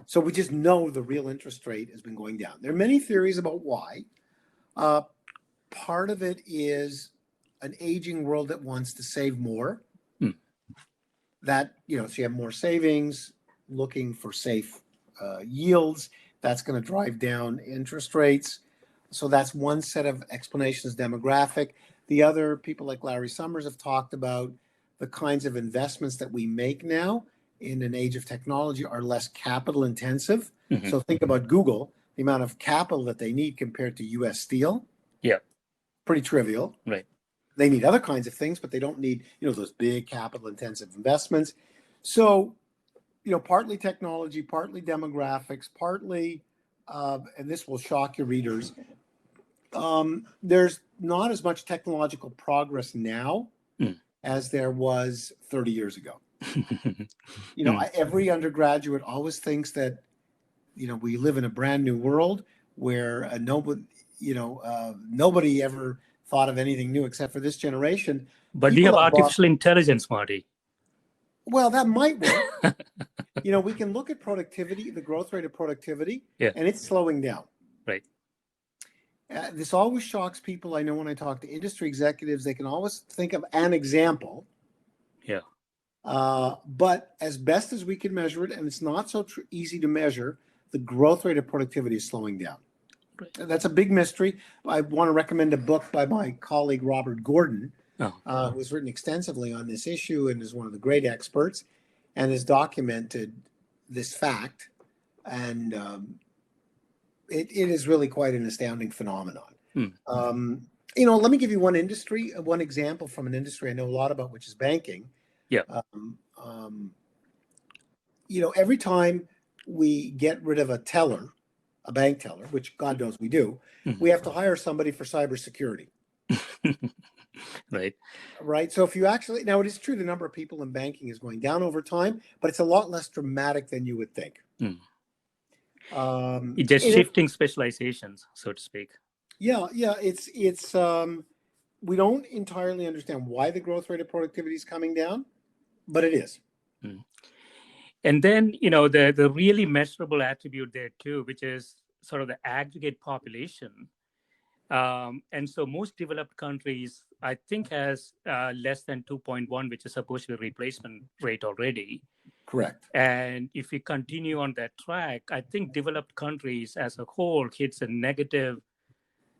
So we just know the real interest rate has been going down. There are many theories about why. Part of it is an aging world that wants to save more. That, so you have more savings, looking for safe yields. That's going to drive down interest rates. So that's one set of explanations, demographic. The other, people like Larry Summers have talked about the kinds of investments that we make now in an age of technology are less capital intensive. So think about Google, the amount of capital that they need compared to US Steel. Yeah. Pretty trivial. Right. They need other kinds of things, but they don't need, those big capital intensive investments. So, partly technology, partly demographics, partly, and this will shock your readers, There's not as much technological progress now as there was 30 years ago. Every undergraduate always thinks that, we live in a brand new world where nobody ever thought of anything new except for this generation. But do you have artificial intelligence, Marty? Well, that might work. We can look at productivity, the growth rate of productivity, and it's slowing down. Right. This always shocks people. I know when I talk to industry executives, they can always think of an example. Yeah. But as best as we can measure it, and it's not so easy to measure, the growth rate of productivity is slowing down. Right. That's a big mystery. I want to recommend a book by my colleague, Robert Gordon, who's written extensively on this issue and is one of the great experts and has documented this fact. And it is really quite an astounding phenomenon. Let me give you one example from an industry I know a lot about, which is banking. Yeah. Every time we get rid of a bank teller, which God knows we do, we have to hire somebody for cybersecurity. Right. Right. So if you actually, now it is true the number of people in banking is going down over time, but it's a lot less dramatic than you would think. It's just shifting specializations, so to speak. Yeah. It's we don't entirely understand why the growth rate of productivity is coming down, but it is. And then, the really measurable attribute there too, which is sort of the aggregate population. And so most developed countries, I think, has less than 2.1, which is supposed to be replacement rate already. Correct. And if we continue on that track, I think developed countries as a whole hits a negative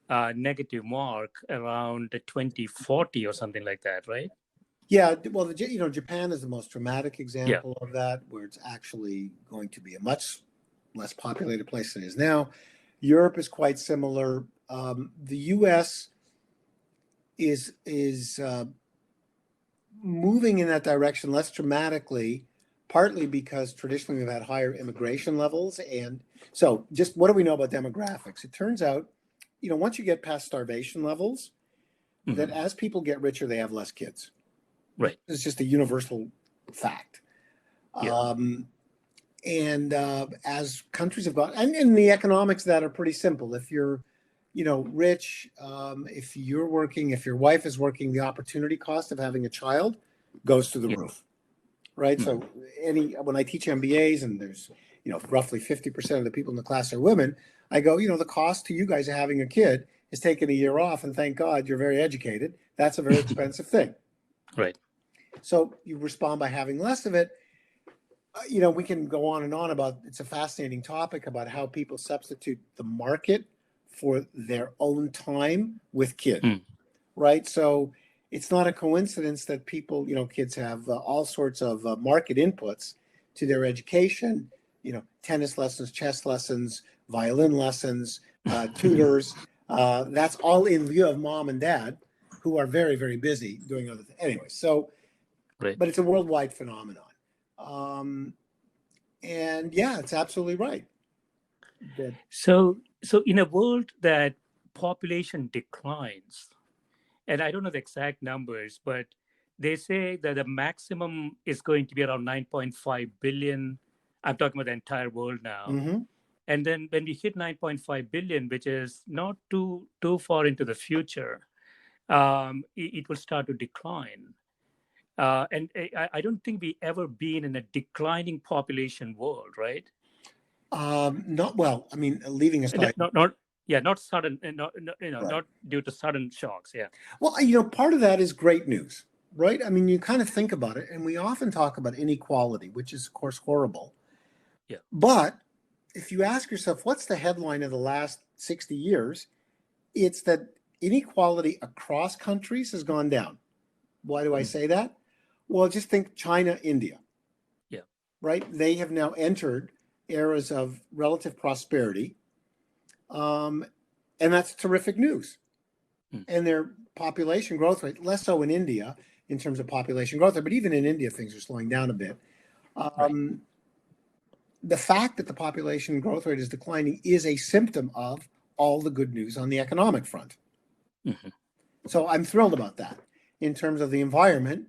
mark around 2040 or something like that, right? Yeah, well, Japan is the most dramatic example of that, where it's actually going to be a much less populated place than it is now. Europe is quite similar. The U.S. is moving in that direction less dramatically, partly because traditionally we've had higher immigration levels. And so just what do we know about demographics? It turns out, once you get past starvation levels, that as people get richer, they have less kids. Right. It's just a universal fact. Yeah. As countries have gone, and the economics of that are pretty simple. If you're, rich, if you're working, if your wife is working, the opportunity cost of having a child goes through the roof, right? So when I teach MBAs and there's, roughly 50% of the people in the class are women, I go, the cost to you guys of having a kid is taking a year off, and thank God you're very educated. That's a very expensive thing. Right. So you respond by having less of it. We can go on and on about, it's a fascinating topic about how people substitute the market for their own time with kids, right? So it's not a coincidence that people, kids have all sorts of market inputs to their education, tennis lessons, chess lessons, violin lessons, tutors. That's all in lieu of mom and dad, who are very, very busy doing other things. Anyway, so, but it's a worldwide phenomenon. And it's absolutely right. So in a world that population declines, and I don't know the exact numbers, but they say that the maximum is going to be around 9.5 billion. I'm talking about the entire world now. And then when we hit 9.5 billion, which is not too far into the future, it will start to decline. And I don't think we ever been in a declining population world, right? Not well. I mean, leaving aside, not sudden, not due to sudden shocks. Yeah. Well, part of that is great news, right? I mean, you kind of think about it, and we often talk about inequality, which is of course horrible. Yeah. But if you ask yourself, what's the headline of the last 60 years? It's that inequality across countries has gone down. Why do I say that? Well, just think China, India. Yeah. Right? They have now entered eras of relative prosperity. And that's terrific news. And their population growth rate, less so in India in terms of population growth rate, but even in India, things are slowing down a bit. The fact that the population growth rate is declining is a symptom of all the good news on the economic front. Mhm. So I'm thrilled about that. In terms of the environment,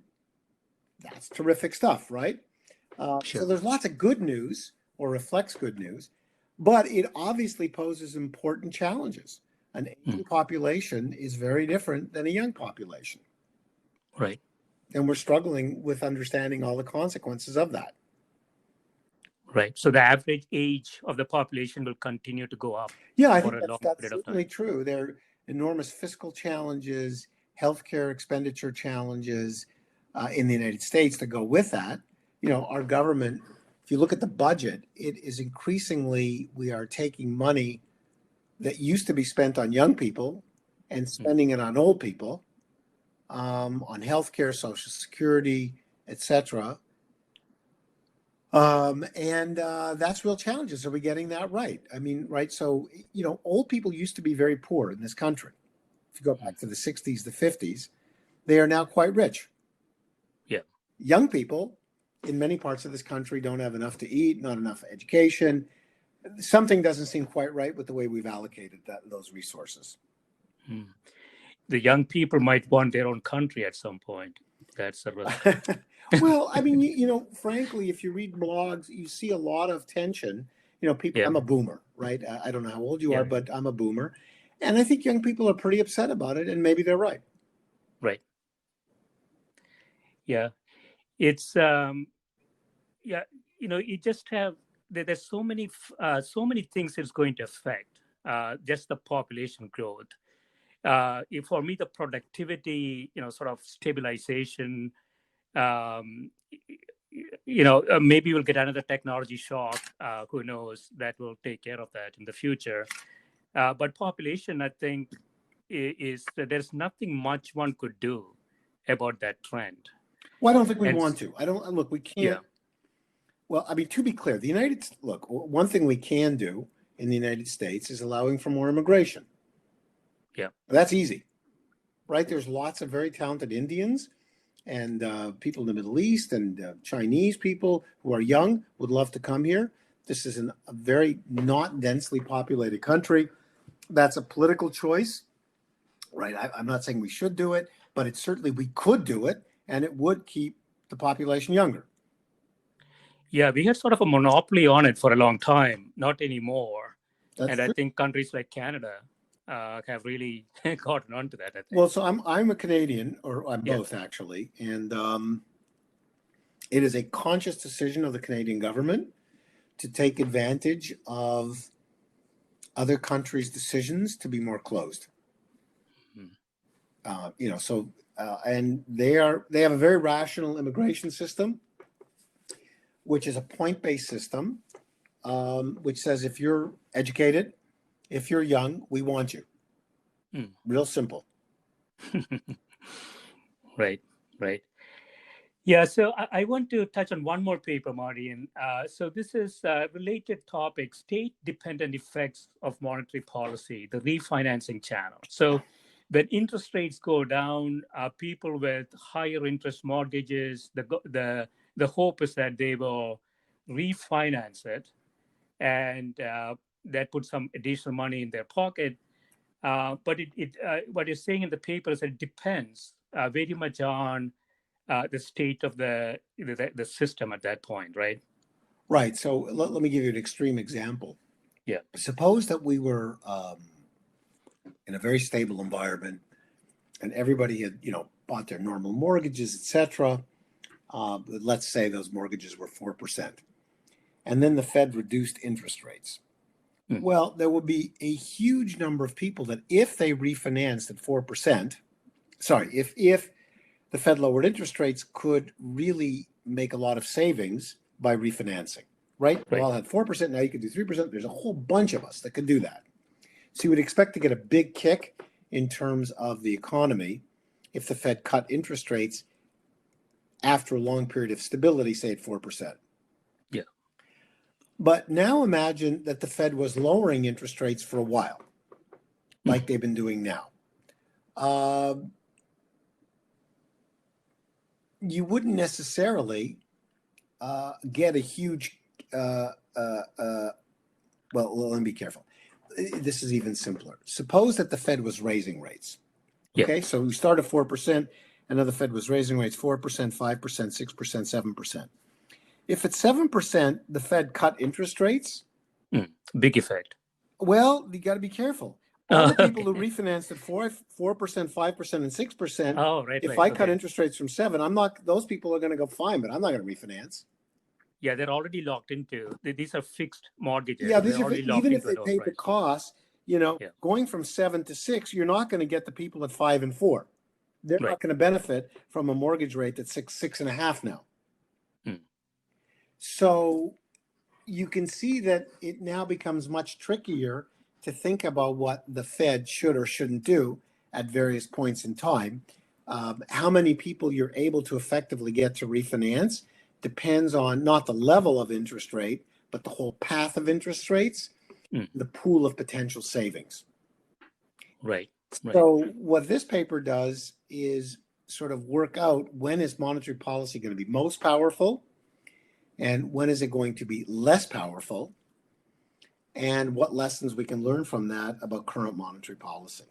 that's terrific stuff, right? So there's lots of good news, or reflects good news, but it obviously poses important challenges. An aging population is very different than a young population. Right. And we're struggling with understanding all the consequences of that. Right. So the average age of the population will continue to go up. Yeah, I for think a long that's period of certainly time. true. There are enormous fiscal challenges, healthcare expenditure challenges in the United States that go with that. You know, our government, if you look at the budget, it is increasingly, we are taking money that used to be spent on young people and spending it on old people, on healthcare, Social Security, etc. And that's real challenges. Are we getting that right? I mean, right. So, you know, old people used to be very poor in this country. If you go back to the 60s, the 50s, they are now quite rich. Yeah. Young people in many parts of this country don't have enough to eat, not enough education. Something doesn't seem quite right with the way we've allocated those resources. The young people might want their own country at some point. That's a risk. Well, I mean, you know, frankly, if you read blogs, you see a lot of tension. You know, people, Yeah. I'm a boomer, right? I don't know how old you Yeah. are, but I'm a boomer. And I think young people are pretty upset about it, and maybe they're right. Right. Yeah. It's yeah, you know, you just have there's so many things it's going to affect, just the population growth. For me, the productivity, you know, sort of stabilization, you know, maybe we'll get another technology shock. Who knows? That will take care of that in the future. But population, I think, is that there's nothing much one could do about that trend. Well, I don't think we And want to. I don't look. We can't. yeah, Well, I mean, to be clear, one thing we can do in the United States is allowing for more immigration. yeah, That's easy, right? There's lots of very talented Indians and people in the Middle East and Chinese people who are young would love to come here. This is a very not densely populated country. That's a political choice, right? I'm not saying we should do it, but it's certainly we could do it, and it would keep the population younger. yeah. We had sort of a monopoly on it for a long time. Not anymore. That's And I true. think countries like Canada have really gotten onto that, I think. Well, so I'm a Canadian, or I'm Yeah. both actually, and it is a conscious decision of the Canadian government to take advantage of other countries' decisions to be more closed. You know, so and they have a very rational immigration system, which is a point-based system, which says if you're educated, if you're young, we want you. Real simple. Right, right. Yeah, so I want to touch on one more paper, Marty. And so this is a related topic, state-dependent effects of monetary policy, the refinancing channel. So when interest rates go down, people with higher interest mortgages, the hope is that they will refinance it, and that puts some additional money in their pocket. But what you're saying in the paper is that it depends very much on the state of the system at that point, right? Right. So let me give you an extreme example. Yeah. Suppose that we were in a very stable environment, and everybody had, you know, bought their normal mortgages, etc. Let's say those mortgages were 4%, and then the Fed reduced interest rates. Well, there would be a huge number of people that, if they refinanced at 4%, if the Fed lowered interest rates, could really make a lot of savings by refinancing, right? We all had 4%, now you can do 3%. There's a whole bunch of us that could do that. So you would expect to get a big kick in terms of the economy if the Fed cut interest rates after a long period of stability, say at 4%. Yeah. But now imagine that the Fed was lowering interest rates for a while, like they've been doing now. You wouldn't necessarily get a huge, well, let me be careful. this is even simpler. Suppose that the Fed was raising rates. Yeah. Okay, so we started 4%, and then the Fed was raising rates 4%, 5%, 6%, 7%. If at 7%, the Fed cut interest rates, big effect. well, you got to be careful. All the people Okay. who refinanced at 4%, 5%, and 6%, Oh, right. if right. I cut interest rates from 7, those people are going to go fine, but I'm not going to refinance. Yeah, they're already locked into, these are fixed mortgages. Yeah, So they're already locked even if into they a low pay the price. cost, going from 7 to 6, you're not going to get the people at 5 and 4. They're Right. not going to benefit from a mortgage rate that's 6.5 now. So you can see that it now becomes much trickier to think about what the Fed should or shouldn't do at various points in time. How many people you're able to effectively get to refinance depends on not the level of interest rate, but the whole path of interest rates, the pool of potential savings. Right. So what this paper does is sort of work out when is monetary policy going to be most powerful and when is it going to be less powerful, and what lessons we can learn from that about current monetary policy.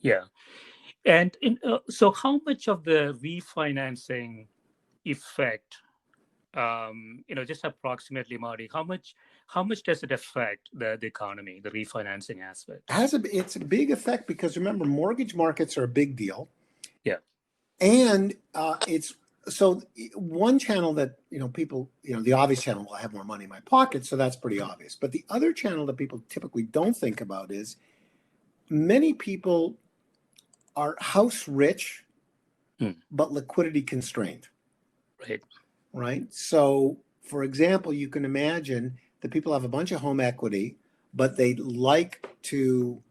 Yeah. And so how much of the refinancing effect, just approximately, Marty, how much does it affect the economy, the refinancing aspect? It's a big effect because remember, mortgage markets are a big deal. Yeah. And it's so one channel that, people, the obvious channel, well, I have more money in my pocket, so that's pretty obvious. But the other channel that people typically don't think about is many people are house rich, but liquidity constrained. Right. So, for example, you can imagine that people have a bunch of home equity, but they like to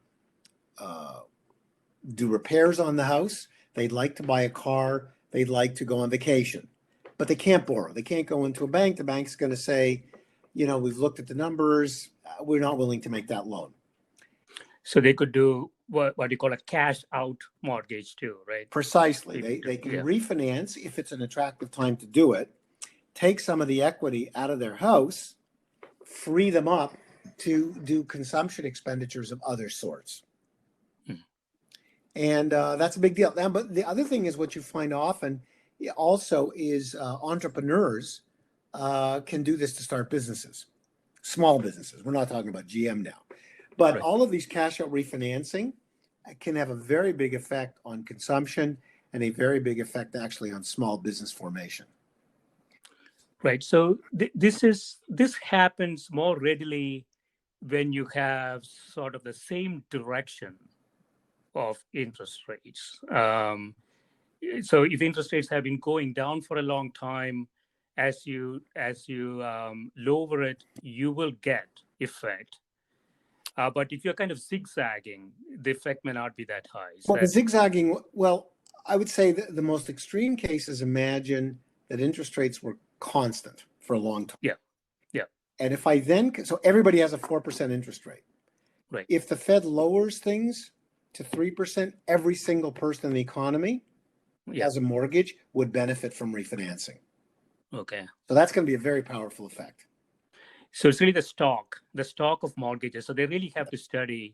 do repairs on the house. They'd like to buy a car. They'd like to go on vacation, but they can't borrow. They can't go into a bank. The bank's going to say, we've looked at the numbers. We're not willing to make that loan. So they could do what you call a cash out mortgage too, right? Precisely. They can refinance if it's an attractive time to do it, take some of the equity out of their house, free them up to do consumption expenditures of other sorts. And that's a big deal. But the other thing is what you find often also is entrepreneurs can do this to start businesses, small businesses. We're not talking about GM now. But all of these cash out refinancing can have a very big effect on consumption and a very big effect actually on small business formation. Right. So this happens more readily when you have sort of the same direction of interest rates. So if interest rates have been going down for a long time, as you lower it, you will get effect. But if you're kind of zigzagging, the effect may not be that high. The zigzagging, I would say that the most extreme cases imagine that interest rates were constant for a long time. Yeah. And if so everybody has a 4% interest rate. Right. If the Fed lowers things to 3%, every single person in the economy has a mortgage would benefit from refinancing. Okay. So that's going to be a very powerful effect. So it's really the stock of mortgages. So they really have to study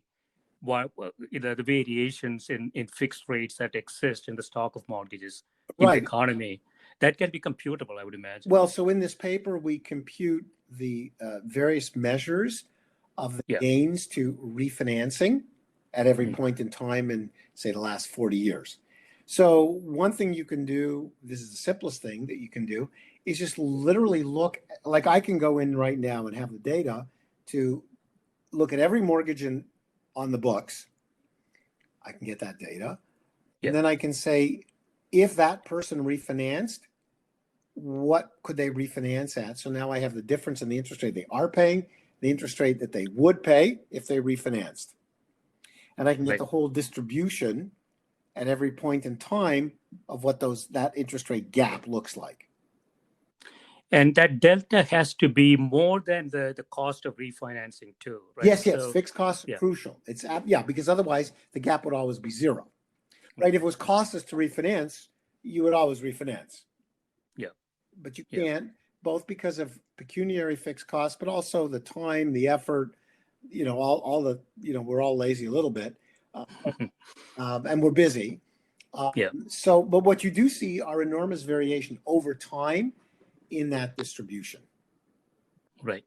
the variations in fixed rates that exist in the stock of mortgages in the economy. That can be computable, I would imagine. Well, so in this paper, we compute the various measures of the gains to refinancing at every point in time in, say, the last 40 years. So one thing you can do, this is the simplest thing that you can do, is just literally look, like I can go in right now and have the data to look at every mortgage on the books. I can get that data. And then I can say, if that person refinanced, what could they refinance at? So now I have the difference in the interest rate they are paying, the interest rate that they would pay if they refinanced. And I can get the whole distribution at every point in time of what that interest rate gap looks like. And that delta has to be more than the cost of refinancing too, right? Yes. So, fixed costs are crucial. It's because otherwise the gap would always be zero, right? If it was costless to refinance, you would always refinance. Yeah. But you can't, both because of pecuniary fixed costs, but also the time, the effort, all the, we're all lazy a little bit, and we're busy. Yeah. But what you do see are enormous variation over time in that distribution. Right.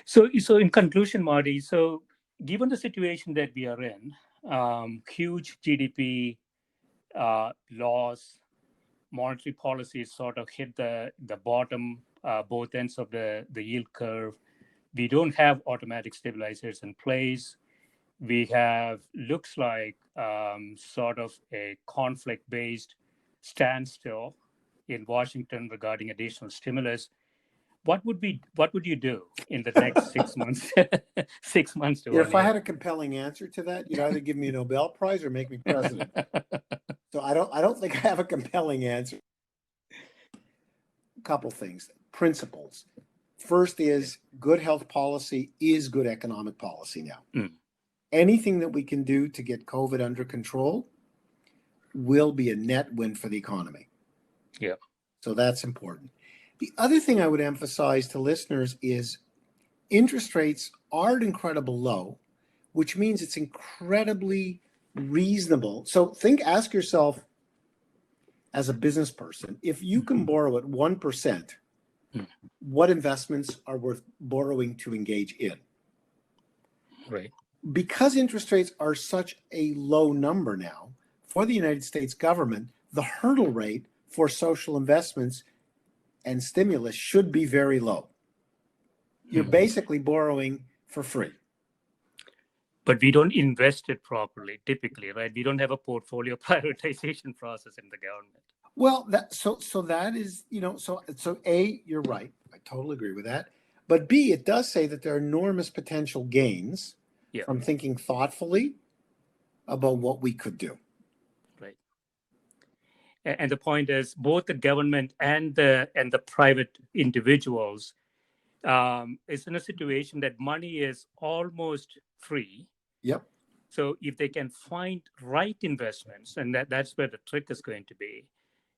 So in conclusion, Marty, so given the situation that we are in, huge GDP loss, monetary policies sort of hit the bottom, both ends of the yield curve. We don't have automatic stabilizers in place. We have, looks like, sort of a conflict-based standstill in Washington regarding additional stimulus. What would you do in the next 6 months? 6 months to 1 year. If I had a compelling answer to that, you'd either give me a Nobel Prize or make me president. So I don't think I have a compelling answer. A couple things. Principles. First is good health policy is good economic policy now. Anything that we can do to get COVID under control will be a net win for the economy. Yeah. So that's important. The other thing I would emphasize to listeners is interest rates are at incredible low, which means it's incredibly reasonable. So ask yourself as a business person, if you can borrow at 1%, what investments are worth borrowing to engage in? Right. Because interest rates are such a low number now for the United States government, the hurdle rate for social investments and stimulus should be very low. You're basically borrowing for free. But we don't invest it properly, typically, right? We don't have a portfolio prioritization process in the government. Well, so that is, so A, you're right. I totally agree with that. But B, it does say that there are enormous potential gains from thinking thoughtfully about what we could do. Right. And the point is, both the government and the private individuals is in a situation that money is almost free. Yep. So if they can find right investments, and that's where the trick is going to be,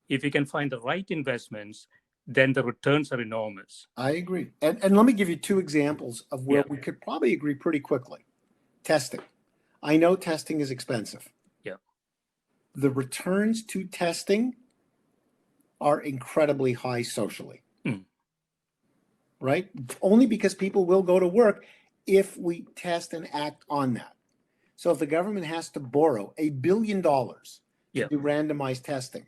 if you can find the right investments, then the returns are enormous. I agree. And let me give you two examples of where we could probably agree pretty quickly. Testing. I know testing is expensive. Yeah. The returns to testing are incredibly high socially. Right? Only because people will go to work if we test and act on that. So if the government has to borrow $1 billion to do randomized testing,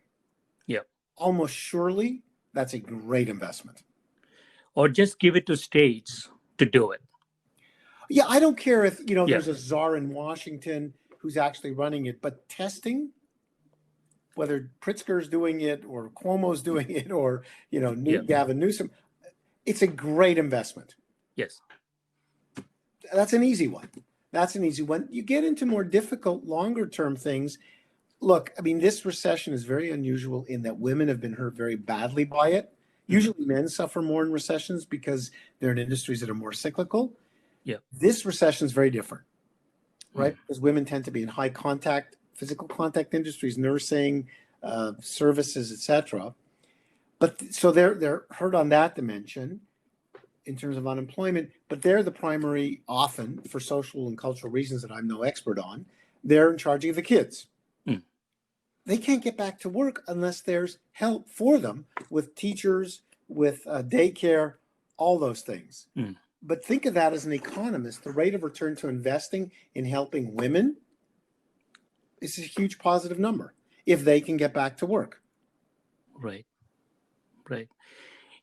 almost surely that's a great investment. Or just give it to states to do it. Yeah, I don't care if, there's a czar in Washington who's actually running it, but testing, whether Pritzker's doing it or Cuomo's doing it or, Gavin Newsom, it's a great investment. Yes. That's an easy one. You get into more difficult, longer term things. Look, I mean, this recession is very unusual in that women have been hurt very badly by it. Usually men suffer more in recessions because they're in industries that are more cyclical. Yeah. This recession is very different, right? Because women tend to be in high contact, physical contact industries, nursing, services, etc. But so they're hurt on that dimension in terms of unemployment, but they're the primary, often for social and cultural reasons that I'm no expert on, they're in charge of the kids. They can't get back to work unless there's help for them with teachers, with daycare, all those things. But think of that as an economist. The rate of return to investing in helping women is a huge positive number if they can get back to work. Right.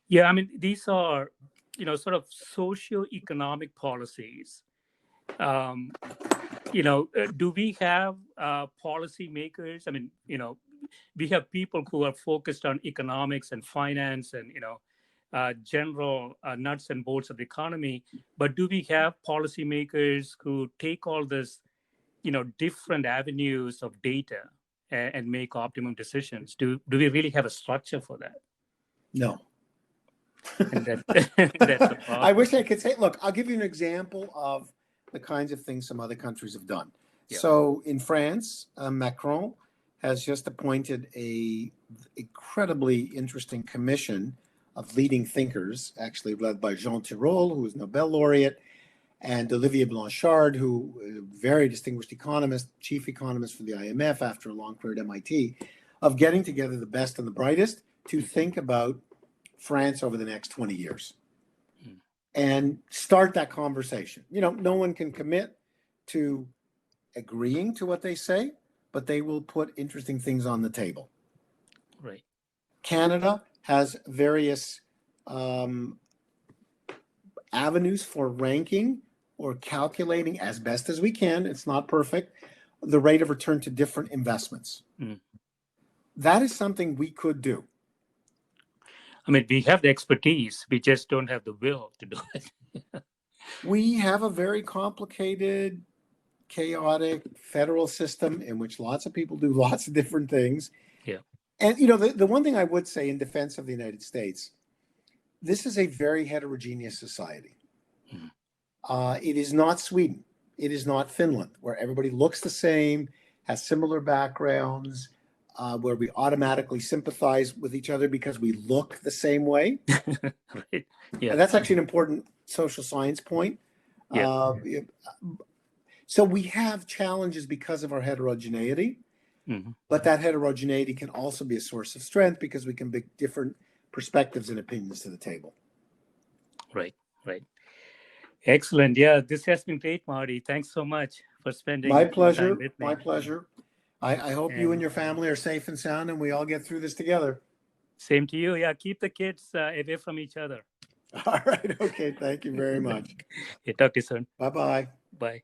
Yeah, I mean, these are, sort of socio-economic policies. Do we have policymakers? I mean, we have people who are focused on economics and finance and, general nuts and bolts of the economy. But do we have policymakers who take all this, different avenues of data and make optimum decisions? Do we really have a structure for that? No. And that's the problem. I wish I could say, look, I'll give you an example of the kinds of things some other countries have done. Yeah. So in France, Macron has just appointed a incredibly interesting commission of leading thinkers, actually led by Jean Tirole, who is Nobel laureate. and Olivier Blanchard, who very distinguished economist, chief economist for the IMF after a long career at MIT, of getting together the best and the brightest to think about France over the next 20 years and start that conversation. You know, no one can commit to agreeing to what they say, but they will put interesting things on the table. Right. Canada has various avenues for ranking or calculating as best as we can, it's not perfect, the rate of return to different investments. That is something we could do. I mean, we have the expertise, we just don't have the will to do it. We have a very complicated, chaotic federal system in which lots of people do lots of different things. Yeah. And, you know, the one thing I would say in defense of the United States, this is a very heterogeneous society. It is not Sweden. It is not Finland, where everybody looks the same, has similar backgrounds, where we automatically sympathize with each other because we look the same way. Right. Yeah. And that's actually an important social science point. Yeah. So we have challenges because of our heterogeneity, but that heterogeneity can also be a source of strength because we can bring different perspectives and opinions to the table. Right, right. Excellent. Yeah, this has been great, Marty. Thanks so much for spending My pleasure. time with me. My pleasure. I hope you and your family are safe and sound and we all get through this together. Same to you. Yeah, keep the kids away from each other. All right. Okay. Thank you very much. Yeah, talk to you soon. Bye-bye. Bye.